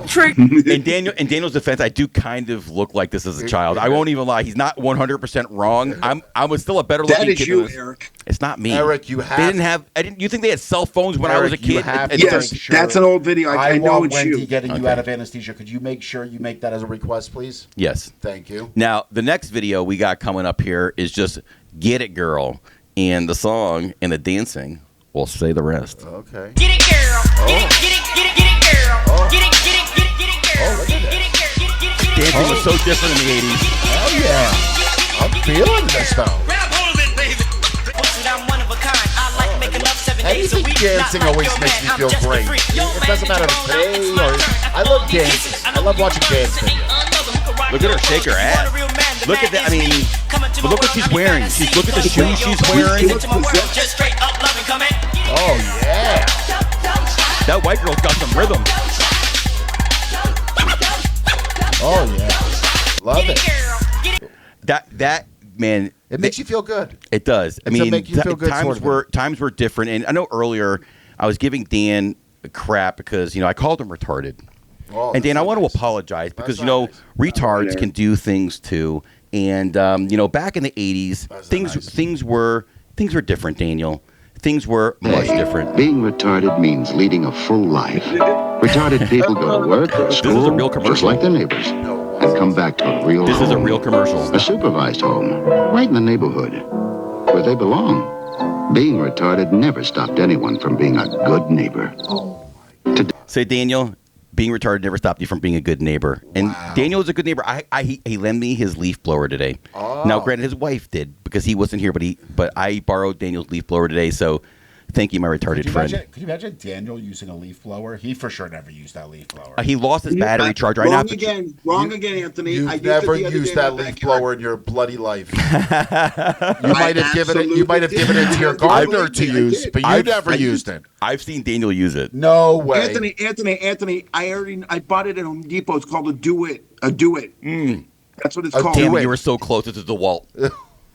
Speaker 12: Trick.
Speaker 2: In Daniel's defense, I do kind of look like this as a child. I won't even lie. He's not 100% wrong. I was still a better looking kid.
Speaker 4: That is you, Eric.
Speaker 2: It's not me.
Speaker 1: Eric, you have.
Speaker 2: You think they had cell phones when I was a kid?
Speaker 4: Yes, that's an old video. I know it's
Speaker 1: Wendy
Speaker 4: you.
Speaker 1: getting you out of anesthesia. Could you make sure you make that as a request, please?
Speaker 2: Yes.
Speaker 1: Thank you.
Speaker 2: Now, the next video we got coming up here is just Get It Girl. And the song and the dancing will say the rest.
Speaker 1: Okay.
Speaker 14: Get it, girl. Get it, get it, get it, get it, girl. Get it, get it, get it, get it, girl.
Speaker 1: Oh, look at that.
Speaker 2: Dancing was so different in the 80s.
Speaker 1: Oh, yeah. I'm feeling this, though. Anything dancing always makes me feel great. It doesn't matter if it's today or... I love dancing. I love watching dance videos.
Speaker 2: Look at her shake her ass. Look at that. I mean, but look what she's wearing. Look at the shoes she's wearing.
Speaker 1: Oh, yeah.
Speaker 2: That white girl's got some rhythm.
Speaker 1: Oh, yeah. Love it.
Speaker 2: That man.
Speaker 1: It makes you feel good.
Speaker 2: It does. I mean,
Speaker 1: make you feel good
Speaker 2: times were different. And I know earlier I was giving Dan crap because, I called him retarded.
Speaker 1: Oh,
Speaker 2: and Dan, I want to apologize because, retards can do things too. And, back in the 80s, things were different, Daniel. Things were much different.
Speaker 14: Being retarded means leading a full life. Retarded people go to work, school,
Speaker 2: this is a real commercial.
Speaker 14: just like their neighbors, and come back to a real
Speaker 2: This
Speaker 14: home.
Speaker 2: is a real commercial.
Speaker 14: A supervised home, right in the neighborhood, where they belong. Being retarded never stopped anyone from being a good neighbor.
Speaker 2: Say, Daniel, being retarded never stopped you from being a good neighbor. And Daniel is a good neighbor. He lent me his leaf blower today.
Speaker 1: Oh.
Speaker 2: Now, granted, his wife did because he wasn't here, but I borrowed Daniel's leaf blower today. So thank you, my retarded friend.
Speaker 1: Could you imagine Daniel using a leaf blower? He for sure never used that leaf blower.
Speaker 2: He lost his battery charger.
Speaker 4: Wrong again, Anthony.
Speaker 1: You've never used that leaf blower in your bloody life. You might have given it to your gardener to use, but you never used it.
Speaker 2: I've seen Daniel use it.
Speaker 1: No way.
Speaker 4: Anthony, I bought it at Home Depot. It's called a Do It. That's what it's called.
Speaker 2: Damn it, you were so close. It's a DeWalt.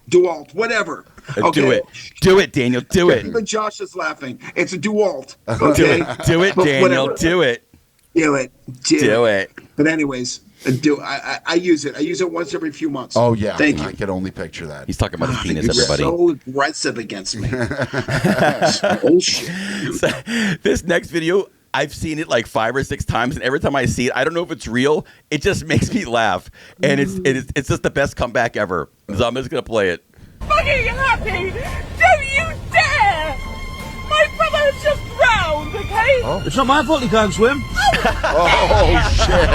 Speaker 4: DeWalt, whatever. Okay.
Speaker 2: Do it, Daniel. Do it.
Speaker 4: Even Josh is laughing. It's a DeWalt. Okay?
Speaker 2: Do it, Daniel. Do it.
Speaker 4: Do it.
Speaker 2: it.
Speaker 4: But anyways, I use it. I use it once every few months.
Speaker 1: Oh yeah,
Speaker 4: thank you.
Speaker 1: I can only picture that.
Speaker 2: He's talking about his penis,
Speaker 4: You're
Speaker 2: everybody.
Speaker 4: so aggressive against me. Bullshit.
Speaker 2: So, this next video, I've seen it like 5 or 6 times, and every time I see it, I don't know if it's real. It just makes me laugh, and it's just the best comeback ever. So I'm just gonna play it.
Speaker 12: Fucking happy! Don't you dare! My brother has just drowned, okay?
Speaker 8: Oh. It's not my fault he can't swim.
Speaker 1: Oh shit!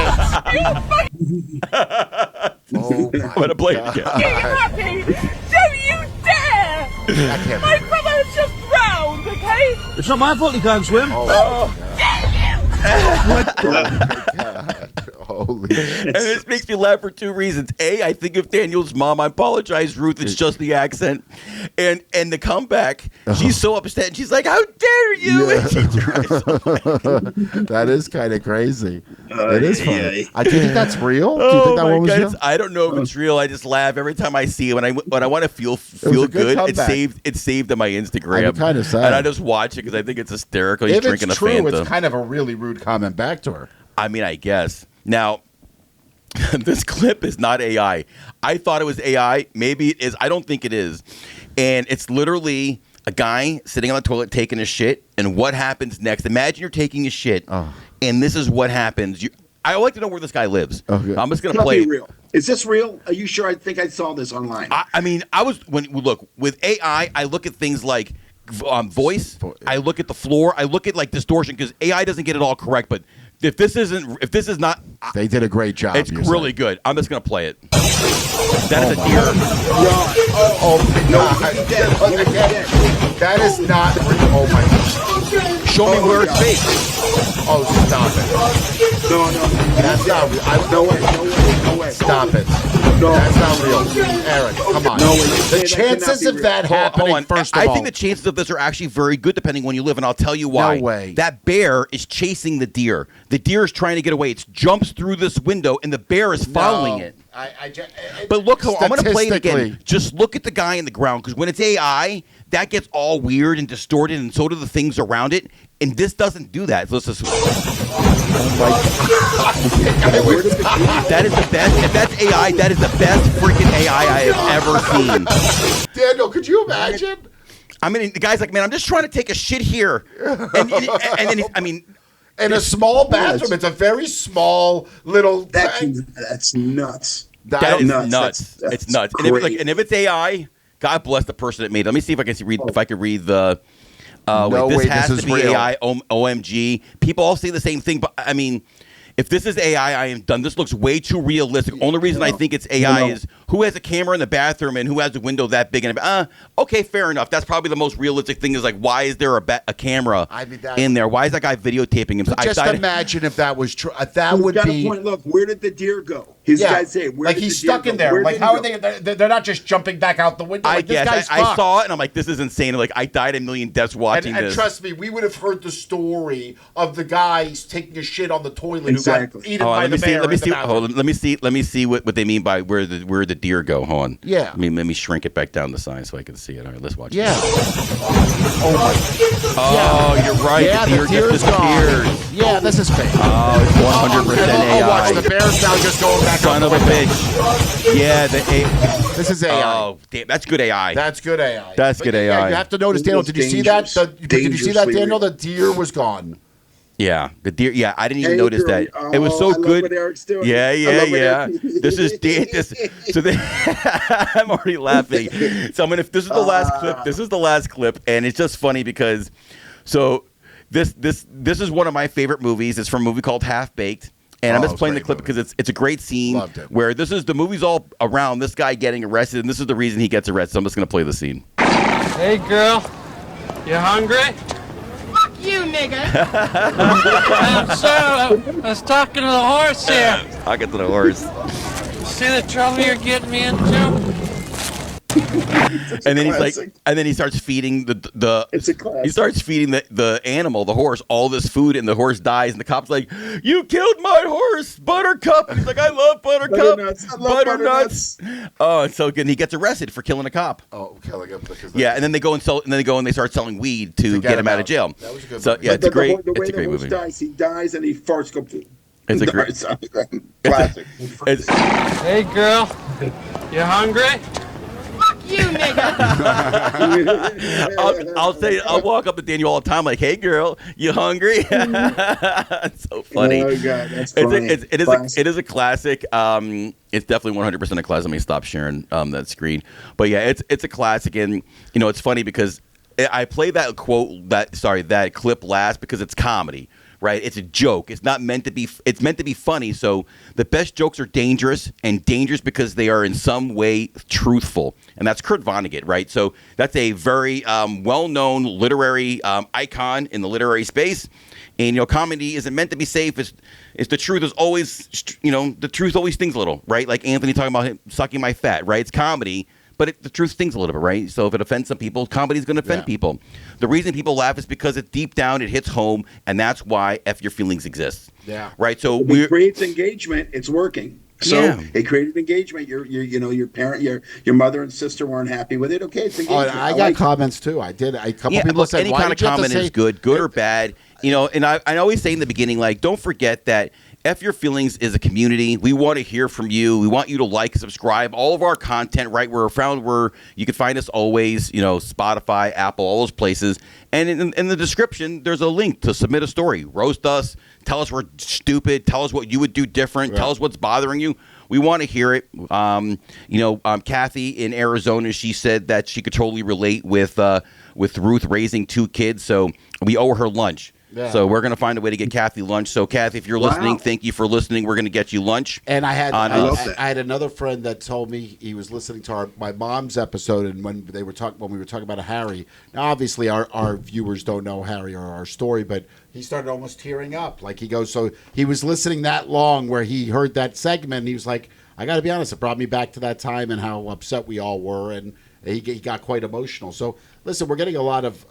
Speaker 2: I'm gonna play it again.
Speaker 12: Fucking happy! Don't you dare! My brother has just drowned, okay?
Speaker 8: It's not my fault he can't swim.
Speaker 1: What the? Holy shit.
Speaker 2: And this makes me laugh for 2 reasons. A, I think of Daniel's mom. I apologize, Ruth. It's just the accent. And the comeback, she's so upset. And she's like, how dare you?
Speaker 1: Yeah.
Speaker 2: And she tries so hard.
Speaker 1: That is kind of crazy. It is funny. Do you think that's real? Do you think that one was real?
Speaker 2: I don't know if it's real. I just laugh every time I see it. When I want to feel good, it's saved on my Instagram.
Speaker 1: I'm kind of sad.
Speaker 2: And I just watch it because I think it's hysterical. He's drinking
Speaker 1: it's
Speaker 2: a
Speaker 1: true,
Speaker 2: Fanta.
Speaker 1: it's kind of a really rude comment back to her.
Speaker 2: I mean, I guess. Now, this clip is not AI. I thought it was AI. Maybe it is. I don't think it is. And it's literally a guy sitting on the toilet taking a shit. And what happens next? Imagine you're taking a shit, and this is what happens. I would like to know where this guy lives. Okay. I'm just going to play it.
Speaker 4: Real. Is this real? Are you sure? I think I saw this online.
Speaker 2: I mean, look, with AI, I look at things like voice. I look at the floor. I look at like distortion because AI doesn't get it all correct. But if this is not,
Speaker 1: they did a great job.
Speaker 2: It's really good. I'm just gonna play it. That is a deer.
Speaker 1: That is not. Oh my God.
Speaker 2: Show me where it's fake.
Speaker 1: Oh, stop it.
Speaker 4: No.
Speaker 1: That's not real. No way. Stop it. No. That's not real. Eric, come on.
Speaker 4: No way.
Speaker 1: The chances of that happening, first of all.
Speaker 2: I think the chances of this are actually very good depending when you live, and I'll tell you why.
Speaker 1: No way.
Speaker 2: That bear is chasing the deer. The deer is trying to get away. It jumps through this window, and the bear is following it. But look, I'm going to play it again. Just look at the guy in the ground, because when it's AI, that gets all weird and distorted, and so do the things around it. And this doesn't do that. So let's just. Oh my God. That is the best. If that's AI, that is the best freaking AI I have ever seen.
Speaker 1: Daniel, could you imagine?
Speaker 2: I mean, the guy's like, man, I'm just trying to take a shit here. And then, I mean.
Speaker 1: In a small bathroom. It's a very small little.
Speaker 4: That's nuts.
Speaker 2: That is nuts. It's nuts. And if it's AI, God bless the person that made it. Let me see if I can read the. This has to be real. AI. OMG. People all say the same thing, but I mean, if this is AI, I am done. This looks way too realistic. Only reason I think it's AI is who has a camera in the bathroom and who has a window that big. And okay, fair enough. That's probably the most realistic thing. Is like, why is there a camera in there? Why is that guy videotaping him?
Speaker 1: Just imagine if that was true. That would be.
Speaker 4: Look, where did the deer go? His guys say,
Speaker 1: like he's stuck in there. Like, how are they? They're not just jumping back out the window. Like,
Speaker 2: I guess I saw it and I'm like, this is insane. Like, I died a million deaths watching this.
Speaker 1: And trust me, we would have heard the story of the guys taking a shit on the toilet who got eaten by the bear.
Speaker 2: Let me see what they mean by where the deer go. Hold on.
Speaker 1: Yeah.
Speaker 2: Let me shrink it back down the size so I can see it. All right, let's watch.
Speaker 1: Yeah.
Speaker 2: You're right.
Speaker 1: Yeah,
Speaker 2: the deer just disappeared.
Speaker 1: Yeah, this is fake.
Speaker 2: Oh, it's 100% AI.
Speaker 1: Watch the bear's now just going back.
Speaker 2: Son of a bitch. Yeah,
Speaker 1: this is AI.
Speaker 2: Oh, damn, that's good AI.
Speaker 1: That's good AI.
Speaker 2: That's good AI.
Speaker 1: Yeah, you have to notice, Daniel. Did you see that? Did you see that, Daniel? The deer was gone.
Speaker 2: Yeah, the deer. Yeah, I didn't even notice that. It was so good. Yeah. This is I'm already laughing. So this is the last clip. This is the last clip, and it's just funny because, this is one of my favorite movies. It's from a movie called Half Baked. And I'm just playing the clip because it's a great scene where the movie's all around this guy getting arrested, and this is the reason he gets arrested. So I'm just going to play the scene.
Speaker 15: Hey, girl. You hungry?
Speaker 13: Fuck you, nigga.
Speaker 15: I'm sorry. I was talking to the horse here.
Speaker 2: Talking to the horse.
Speaker 15: See the trouble you're getting me into?
Speaker 2: And then he starts feeding he starts feeding the animal, the horse, all this food, and the horse dies, and the cop's like, "You killed my horse, Buttercup." And he's like, "I love Buttercup, Butternuts." Oh, it's so good. And he gets arrested for killing a cop.
Speaker 1: Oh, killing him.
Speaker 2: Yeah, and then they go and they start selling weed to get him out of jail.
Speaker 1: That was a good
Speaker 2: movie. Yeah, it's a great movie.
Speaker 4: He dies and he farts go.
Speaker 2: It's a great
Speaker 4: classic.
Speaker 15: Hey, girl, you hungry?
Speaker 13: You nigga.
Speaker 2: I'll walk up to Daniel all the time like, "Hey girl, you hungry?" It's so funny.
Speaker 4: Oh god, that's funny.
Speaker 2: It is a classic. It's definitely 100% a classic. Let me stop sharing that screen. But yeah, it's a classic, and it's funny because I play that clip last because it's comedy. Right, it's a joke. It's not meant to be. It's meant to be funny. So the best jokes are dangerous because they are in some way truthful, and that's Kurt Vonnegut, right? So that's a very well-known literary icon in the literary space. And comedy isn't meant to be safe. It's the truth is always, the truth always stings a little, right? Like Anthony talking about him sucking my fat, right? It's comedy. But the truth stings a little bit, right? So if it offends some people, comedy is going to offend people. The reason people laugh is because deep down it hits home, and that's why F Your Feelings exists.
Speaker 1: Yeah.
Speaker 2: Right. So
Speaker 4: it creates engagement. It's working. So it created engagement. Your parent, your mother and sister weren't happy with it. Okay, it's engagement.
Speaker 1: I got comments too. I did. A couple people said,
Speaker 2: any kind of comment is good or bad. And I always say in the beginning, like, don't forget that F Your Feelings is a community. We want to hear from you. We want you to like, subscribe, all of our content, right? We're found where you can find us always, Spotify, Apple, all those places. And in the description, there's a link to submit a story. Roast us. Tell us we're stupid. Tell us what you would do different. Right. Tell us what's bothering you. We want to hear it. Kathy in Arizona, she said that she could totally relate with Ruth raising 2 kids. So we owe her lunch. Yeah. So we're going to find a way to get Kathy lunch. So Kathy, if you're listening, thank you for listening. We're going to get you lunch.
Speaker 1: And I had another friend that told me he was listening to my mom's episode, and when we were talking about Harry. Now, obviously, our viewers don't know Harry or our story, but he started almost tearing up. Like he goes, so he was listening that long where he heard that segment, and he was like, I got to be honest, it brought me back to that time and how upset we all were, and he got quite emotional. So listen, we're getting a lot of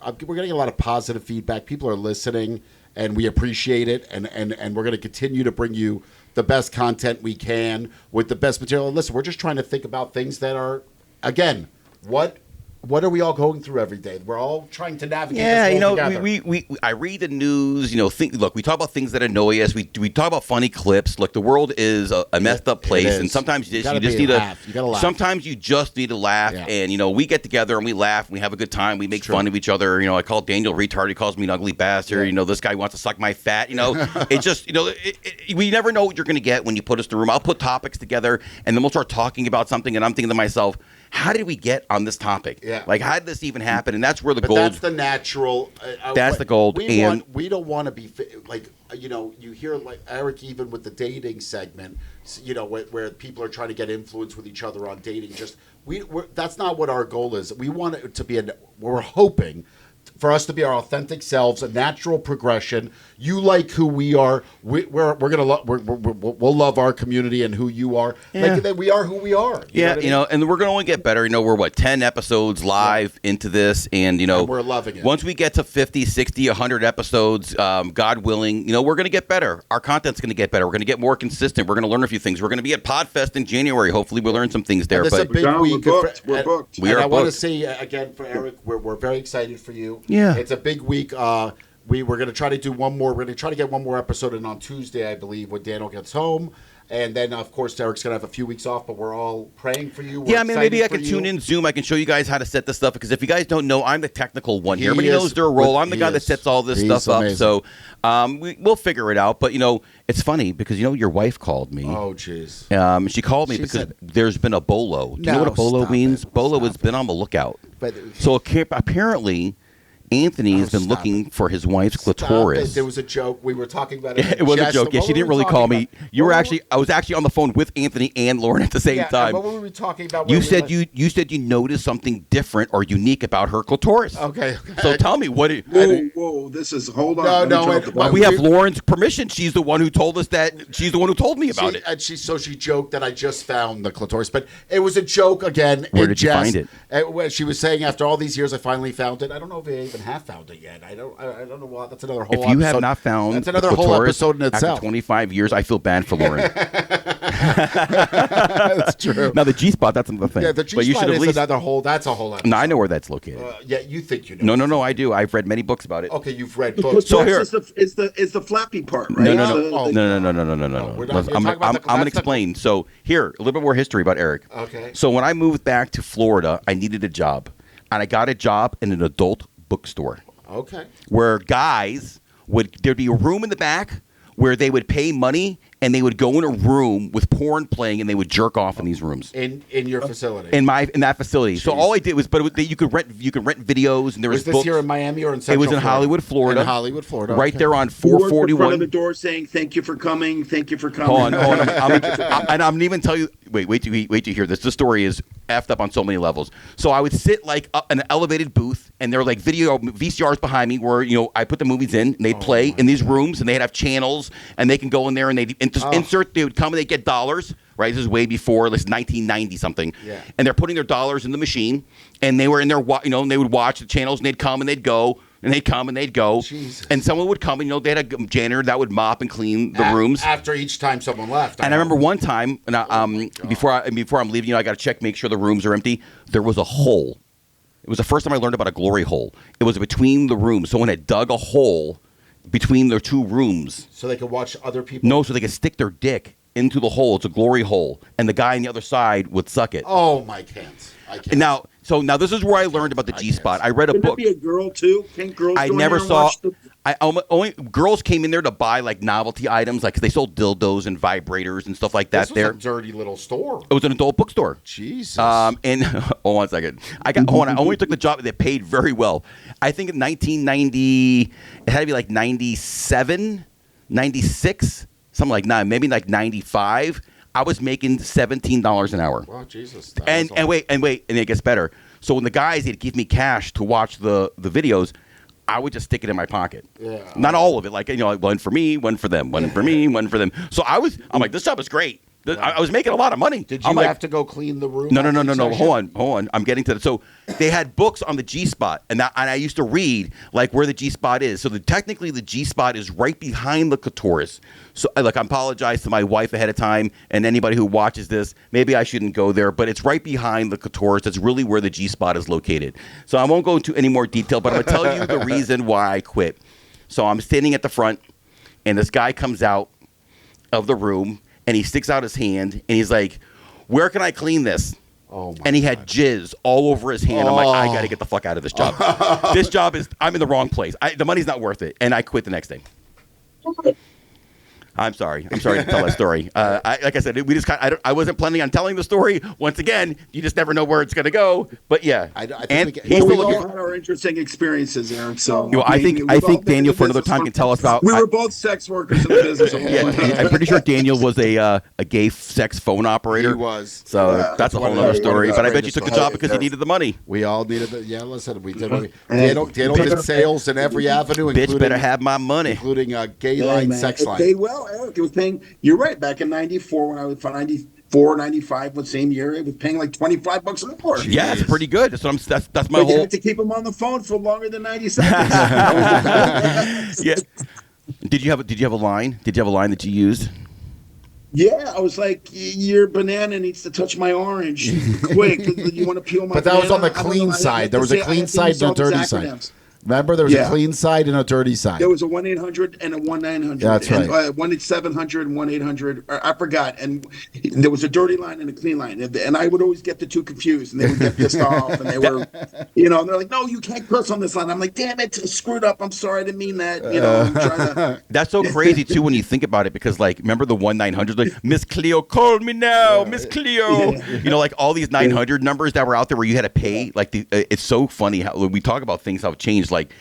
Speaker 1: positive feedback. People are listening, and we appreciate it. And we're going to continue to bring you the best content we can with the best material. And listen, we're just trying to think about things that are, again, what are we all going through every day? We're all trying to navigate this world together.
Speaker 2: I read the news, look, we talk about things that annoy us. We talk about funny clips. Look, the world is a messed up place, and sometimes you just need to laugh. Sometimes you just need to laugh, and we get together and we laugh and we have a good time. We make fun of each other. I call Daniel retard. He calls me an ugly bastard. This guy wants to suck my fat. It's just we never know what you're going to get when you put us in the room. I'll put topics together, and then we'll start talking about something, and I'm thinking to myself, how did we get on this topic?
Speaker 1: Yeah.
Speaker 2: Like, how did this even happen? And that's where the
Speaker 1: But
Speaker 2: gold.
Speaker 1: that's the natural.
Speaker 2: That's the gold.
Speaker 1: We don't want to be like, you hear like Eric, even with the dating segment, where people are trying to get influence with each other on dating. Just that's not what our goal is. We want it to be we're hoping for us to be our authentic selves, a natural progression. You like who we are. We're gonna we'll love our community and who you are.
Speaker 2: Yeah.
Speaker 1: Like we are who we are.
Speaker 2: And we're gonna only get better. We're 10 episodes live into this, and
Speaker 1: we're loving it.
Speaker 2: Once we get to 50, 60, 100 episodes, God willing, we're gonna get better. Our content's gonna get better. We're gonna get more consistent. We're gonna learn a few things. We're gonna be at Podfest in January. Hopefully, we'll learn some things there.
Speaker 1: This is a big week.
Speaker 4: We're booked.
Speaker 1: I want to say again for Eric, we're very excited for you.
Speaker 2: Yeah,
Speaker 1: it's a big week. We're going to try to do one more. We're going to try to get one more episode in on Tuesday, I believe, when Daniel gets home. And then, of course, Eric's going to have a few weeks off, but we're all praying for you.
Speaker 2: Maybe I can tune in Zoom. I can show you guys how to set this stuff, because if you guys don't know, I'm the technical one here. Everybody knows their role. I'm the guy that sets all this stuff up. So we'll figure it out. But, it's funny because, your wife called me.
Speaker 1: Oh, jeez.
Speaker 2: She called me because there's been a bolo. Do you know what a bolo means? Bolo has been on the lookout. So apparently Anthony has been looking for his wife's clitoris.
Speaker 1: There was a joke. We were talking about it.
Speaker 2: It was a joke. Yeah, she didn't really call me. I was actually on the phone with Anthony and Lauren at the same time.
Speaker 1: What were we talking about?
Speaker 2: You said you noticed something different or unique about her clitoris.
Speaker 1: Okay.
Speaker 2: So tell me what.
Speaker 4: Whoa! This is hold on.
Speaker 2: We have Lauren's permission. She's the one who told us that. She's the one who told me about it.
Speaker 1: And she joked that I just found the clitoris, but it was a joke again.
Speaker 2: Where did you find
Speaker 1: it? She was saying after all these years, I finally found it. I don't know if I even have found it yet. I don't know why. That's another whole.
Speaker 2: If you have not found,
Speaker 1: that's another whole episode in itself.
Speaker 2: After 25 years, I feel bad for Lauren.
Speaker 1: That's true.
Speaker 2: Now the G spot, that's another thing.
Speaker 1: Yeah, the G spot is another whole. That's a whole episode.
Speaker 2: No, I know where that's located.
Speaker 1: Yeah, you think you know.
Speaker 2: No, I do. I've read many books about it.
Speaker 1: Okay, you've read books.
Speaker 4: So here, it's the flappy part, right?
Speaker 2: No. I'm going to explain. So here, a little bit more history about Eric.
Speaker 1: Okay.
Speaker 2: So when I moved back to Florida, I needed a job, and I got a job in an adult bookstore.
Speaker 1: Okay.
Speaker 2: Where guys there'd be a room in the back where they would pay money and they would go in a room with porn playing and they would jerk off in these rooms.
Speaker 1: In your facility.
Speaker 2: In that facility. Jeez. So all I did was, you could rent videos, and there was
Speaker 1: this
Speaker 2: books.
Speaker 1: Here in Miami or in Central?
Speaker 2: It was in Hollywood, Florida.
Speaker 1: In Hollywood, Florida.
Speaker 2: Right there on 441.
Speaker 4: In front of the door saying, "Thank you for coming. Thank you for coming."
Speaker 2: Hold on. And I'm even tell you. Wait to hear this. This story is effed up on so many levels. So I would sit like up in an elevated booth, and there were like video VCRs behind me where I put the movies in, and they'd play in these rooms, and they'd have channels, and they can go in there and they'd insert. They would come and they'd get dollars. Right, this is way before, this 1990 something.
Speaker 1: Yeah.
Speaker 2: And they're putting their dollars in the machine, and they were in there, and they would watch the channels, and they'd come and they'd go, and they'd come and they'd go.
Speaker 1: Jesus.
Speaker 2: And someone would come, and they had a janitor that would mop and clean the rooms
Speaker 1: after each time someone left.
Speaker 2: And I remember one time, and before I'm leaving, I got to check, make sure the rooms are empty. There was a hole. It was the first time I learned about a glory hole. It was between the rooms. Someone had dug a hole between their two rooms,
Speaker 1: so they could watch other people.
Speaker 2: No, so they could stick their dick into the hole. It's a glory hole, and the guy on the other side would suck it.
Speaker 1: Oh, I can't.
Speaker 2: And now this is where I learned about the G spot. I read a book.
Speaker 4: Could it be a girl too? Can girls?
Speaker 2: I never saw. Only girls came in there to buy like novelty items, like 'cause they sold dildos and vibrators and stuff like that.
Speaker 1: This was a dirty little store.
Speaker 2: It was an adult bookstore.
Speaker 1: Jesus.
Speaker 2: And hold on a second. I only took the job. They paid very well. I think in 1990, it had to be like 97, 96. Something like maybe like 95. I was making $17 an hour.
Speaker 1: Wow, Jesus!
Speaker 2: And wait, and it gets better. So when the guys they'd give me cash to watch the videos, I would just stick it in my pocket.
Speaker 1: Yeah.
Speaker 2: Not all of it, like one for me, one for them, one for me, one for them. So I'm like, this job is great. I was making a lot of money.
Speaker 1: Did you have to go clean the room?
Speaker 2: No. Hold on. I'm getting to that. So they had books on the G spot, and I used to read like where the G spot is. So technically the G spot is right behind the clitoris. So I apologize to my wife ahead of time, and anybody who watches this, maybe I shouldn't go there, but it's right behind the clitoris. That's really where the G spot is located. So I won't go into any more detail, but I'm gonna tell you the reason why I quit. So I'm standing at the front, and this guy comes out of the room. And he sticks out his hand, and he's like, "Where can I clean this?"
Speaker 1: Oh,
Speaker 2: and he had jizz all over his hand. I'm like, I got to get the fuck out of this job. This job I'm in the wrong place. The money's not worth it. And I quit the next day. I'm sorry to tell that story. Like I said, we just I wasn't planning on telling the story. Once again, you just never know where it's going to go. But yeah,
Speaker 4: we all had our interesting experiences, Eric. So
Speaker 2: I think Daniel for another time can tell us about.
Speaker 4: We were both sex workers in the business.
Speaker 2: I'm pretty sure Daniel was a gay sex phone operator.
Speaker 1: He was.
Speaker 2: So that's a whole other story. But I bet you took the job because you needed the money.
Speaker 1: We all needed it. Yeah, listen, we did. Daniel did sales in every avenue.
Speaker 2: Bitch better have my money,
Speaker 1: including a gay line, sex line.
Speaker 4: Eric, it was paying. You're right. Back in '94, when I was 94, 95, the same year, it was paying like $25 an hour.
Speaker 2: Yeah, it's pretty good. That's my
Speaker 4: whole.
Speaker 2: You
Speaker 4: had to keep them on the phone for longer than 90 seconds.
Speaker 2: Yeah. Did you have a line? Did you have a line that you used?
Speaker 4: Yeah, I was like, your banana needs to touch my orange. Quick, you want to peel my banana?
Speaker 1: But that was on the clean side. There was a clean side and a dirty side. Remember, there was a clean side and a dirty side.
Speaker 4: There was a 1-800 and a 1-900.
Speaker 1: That's right.
Speaker 4: 1-700 and 1-800. I forgot. And there was a dirty line and a clean line. And I would always get the two confused. And they would get pissed off. And they were, they're like, no, you can't curse on this line. I'm like, damn it, screwed up. I'm sorry, I didn't mean that. I'm trying to.
Speaker 2: That's so crazy, too, when you think about it. Because, like, remember the 1-900? Like, Miss Cleo, call me now, Miss Cleo. Yeah. Like all these 900 numbers that were out there where you had to pay. Like, it's so funny how when we talk about things, how it changed. Like,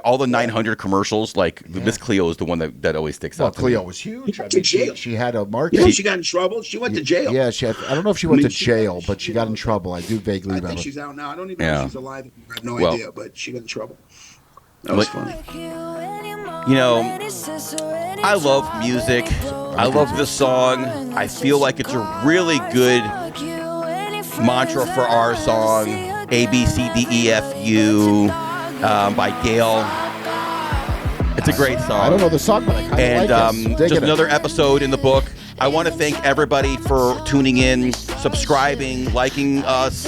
Speaker 2: all the 900 commercials, like Miss Cleo is the one that always sticks out.
Speaker 1: Cleo was huge. I mean, she had a market.
Speaker 4: Yeah, she got in trouble. She went to jail.
Speaker 1: Yeah, I don't know if she went to jail, but she got in trouble. I do vaguely remember.
Speaker 4: I think she's out now. I don't even know if she's alive. I have no idea, but she got in trouble. That was funny.
Speaker 2: I love music. I love this song. I feel like it's a really good mantra for our song, A, B, C, D, E, F, U. By Gail. It's a great song.
Speaker 1: I don't know the song, but I kind of like it.
Speaker 2: Just another episode in the book. I want to thank everybody for tuning in, subscribing, liking us,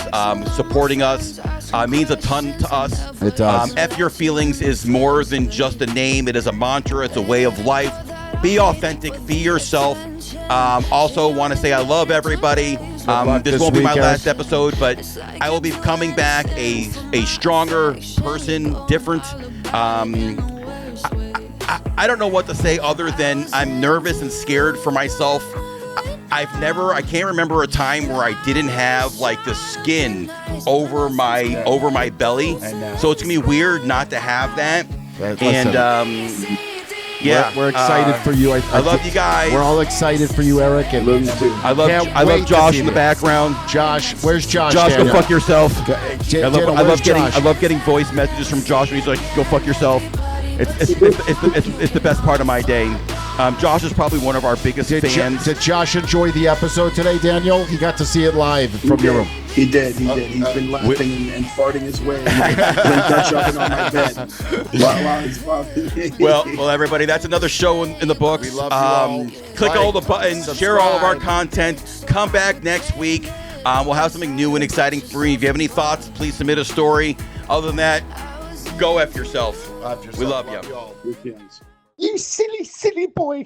Speaker 2: supporting us. It means a ton to us.
Speaker 1: It does.
Speaker 2: F Your Feelings is more than just a name. It is a mantra. It's a way of life. Be authentic. Be yourself. Also want to say I love everybody. This won't be my last episode, but I will be coming back a stronger person, different. I don't know what to say other than I'm nervous and scared for myself. I can't remember a time where I didn't have like the skin over my belly. So it's gonna be weird not to have that. Yeah,
Speaker 1: we're excited for you.
Speaker 2: I love you guys.
Speaker 1: We're all excited for you, Eric. And
Speaker 2: I love Josh in the background.
Speaker 1: Josh, where's Josh?
Speaker 2: Josh,
Speaker 1: Daniel?
Speaker 2: go fuck yourself.
Speaker 1: I
Speaker 2: love getting voice messages from Josh when he's like, "Go fuck yourself." It's the best part of my day. Josh is probably one of our biggest fans.
Speaker 1: Did Josh enjoy the episode today, Daniel? He got to see it live from your room.
Speaker 4: He did. He's been laughing and farting his way when jumping on my bed.
Speaker 2: Well, everybody, that's another show in the books.
Speaker 1: We love you all.
Speaker 2: Click all the buttons, share all of our content. Come back next week. We'll have something new and exciting for you. If you have any thoughts, please submit a story. Other than that, go F yourself. We love you.
Speaker 7: You silly, silly boy.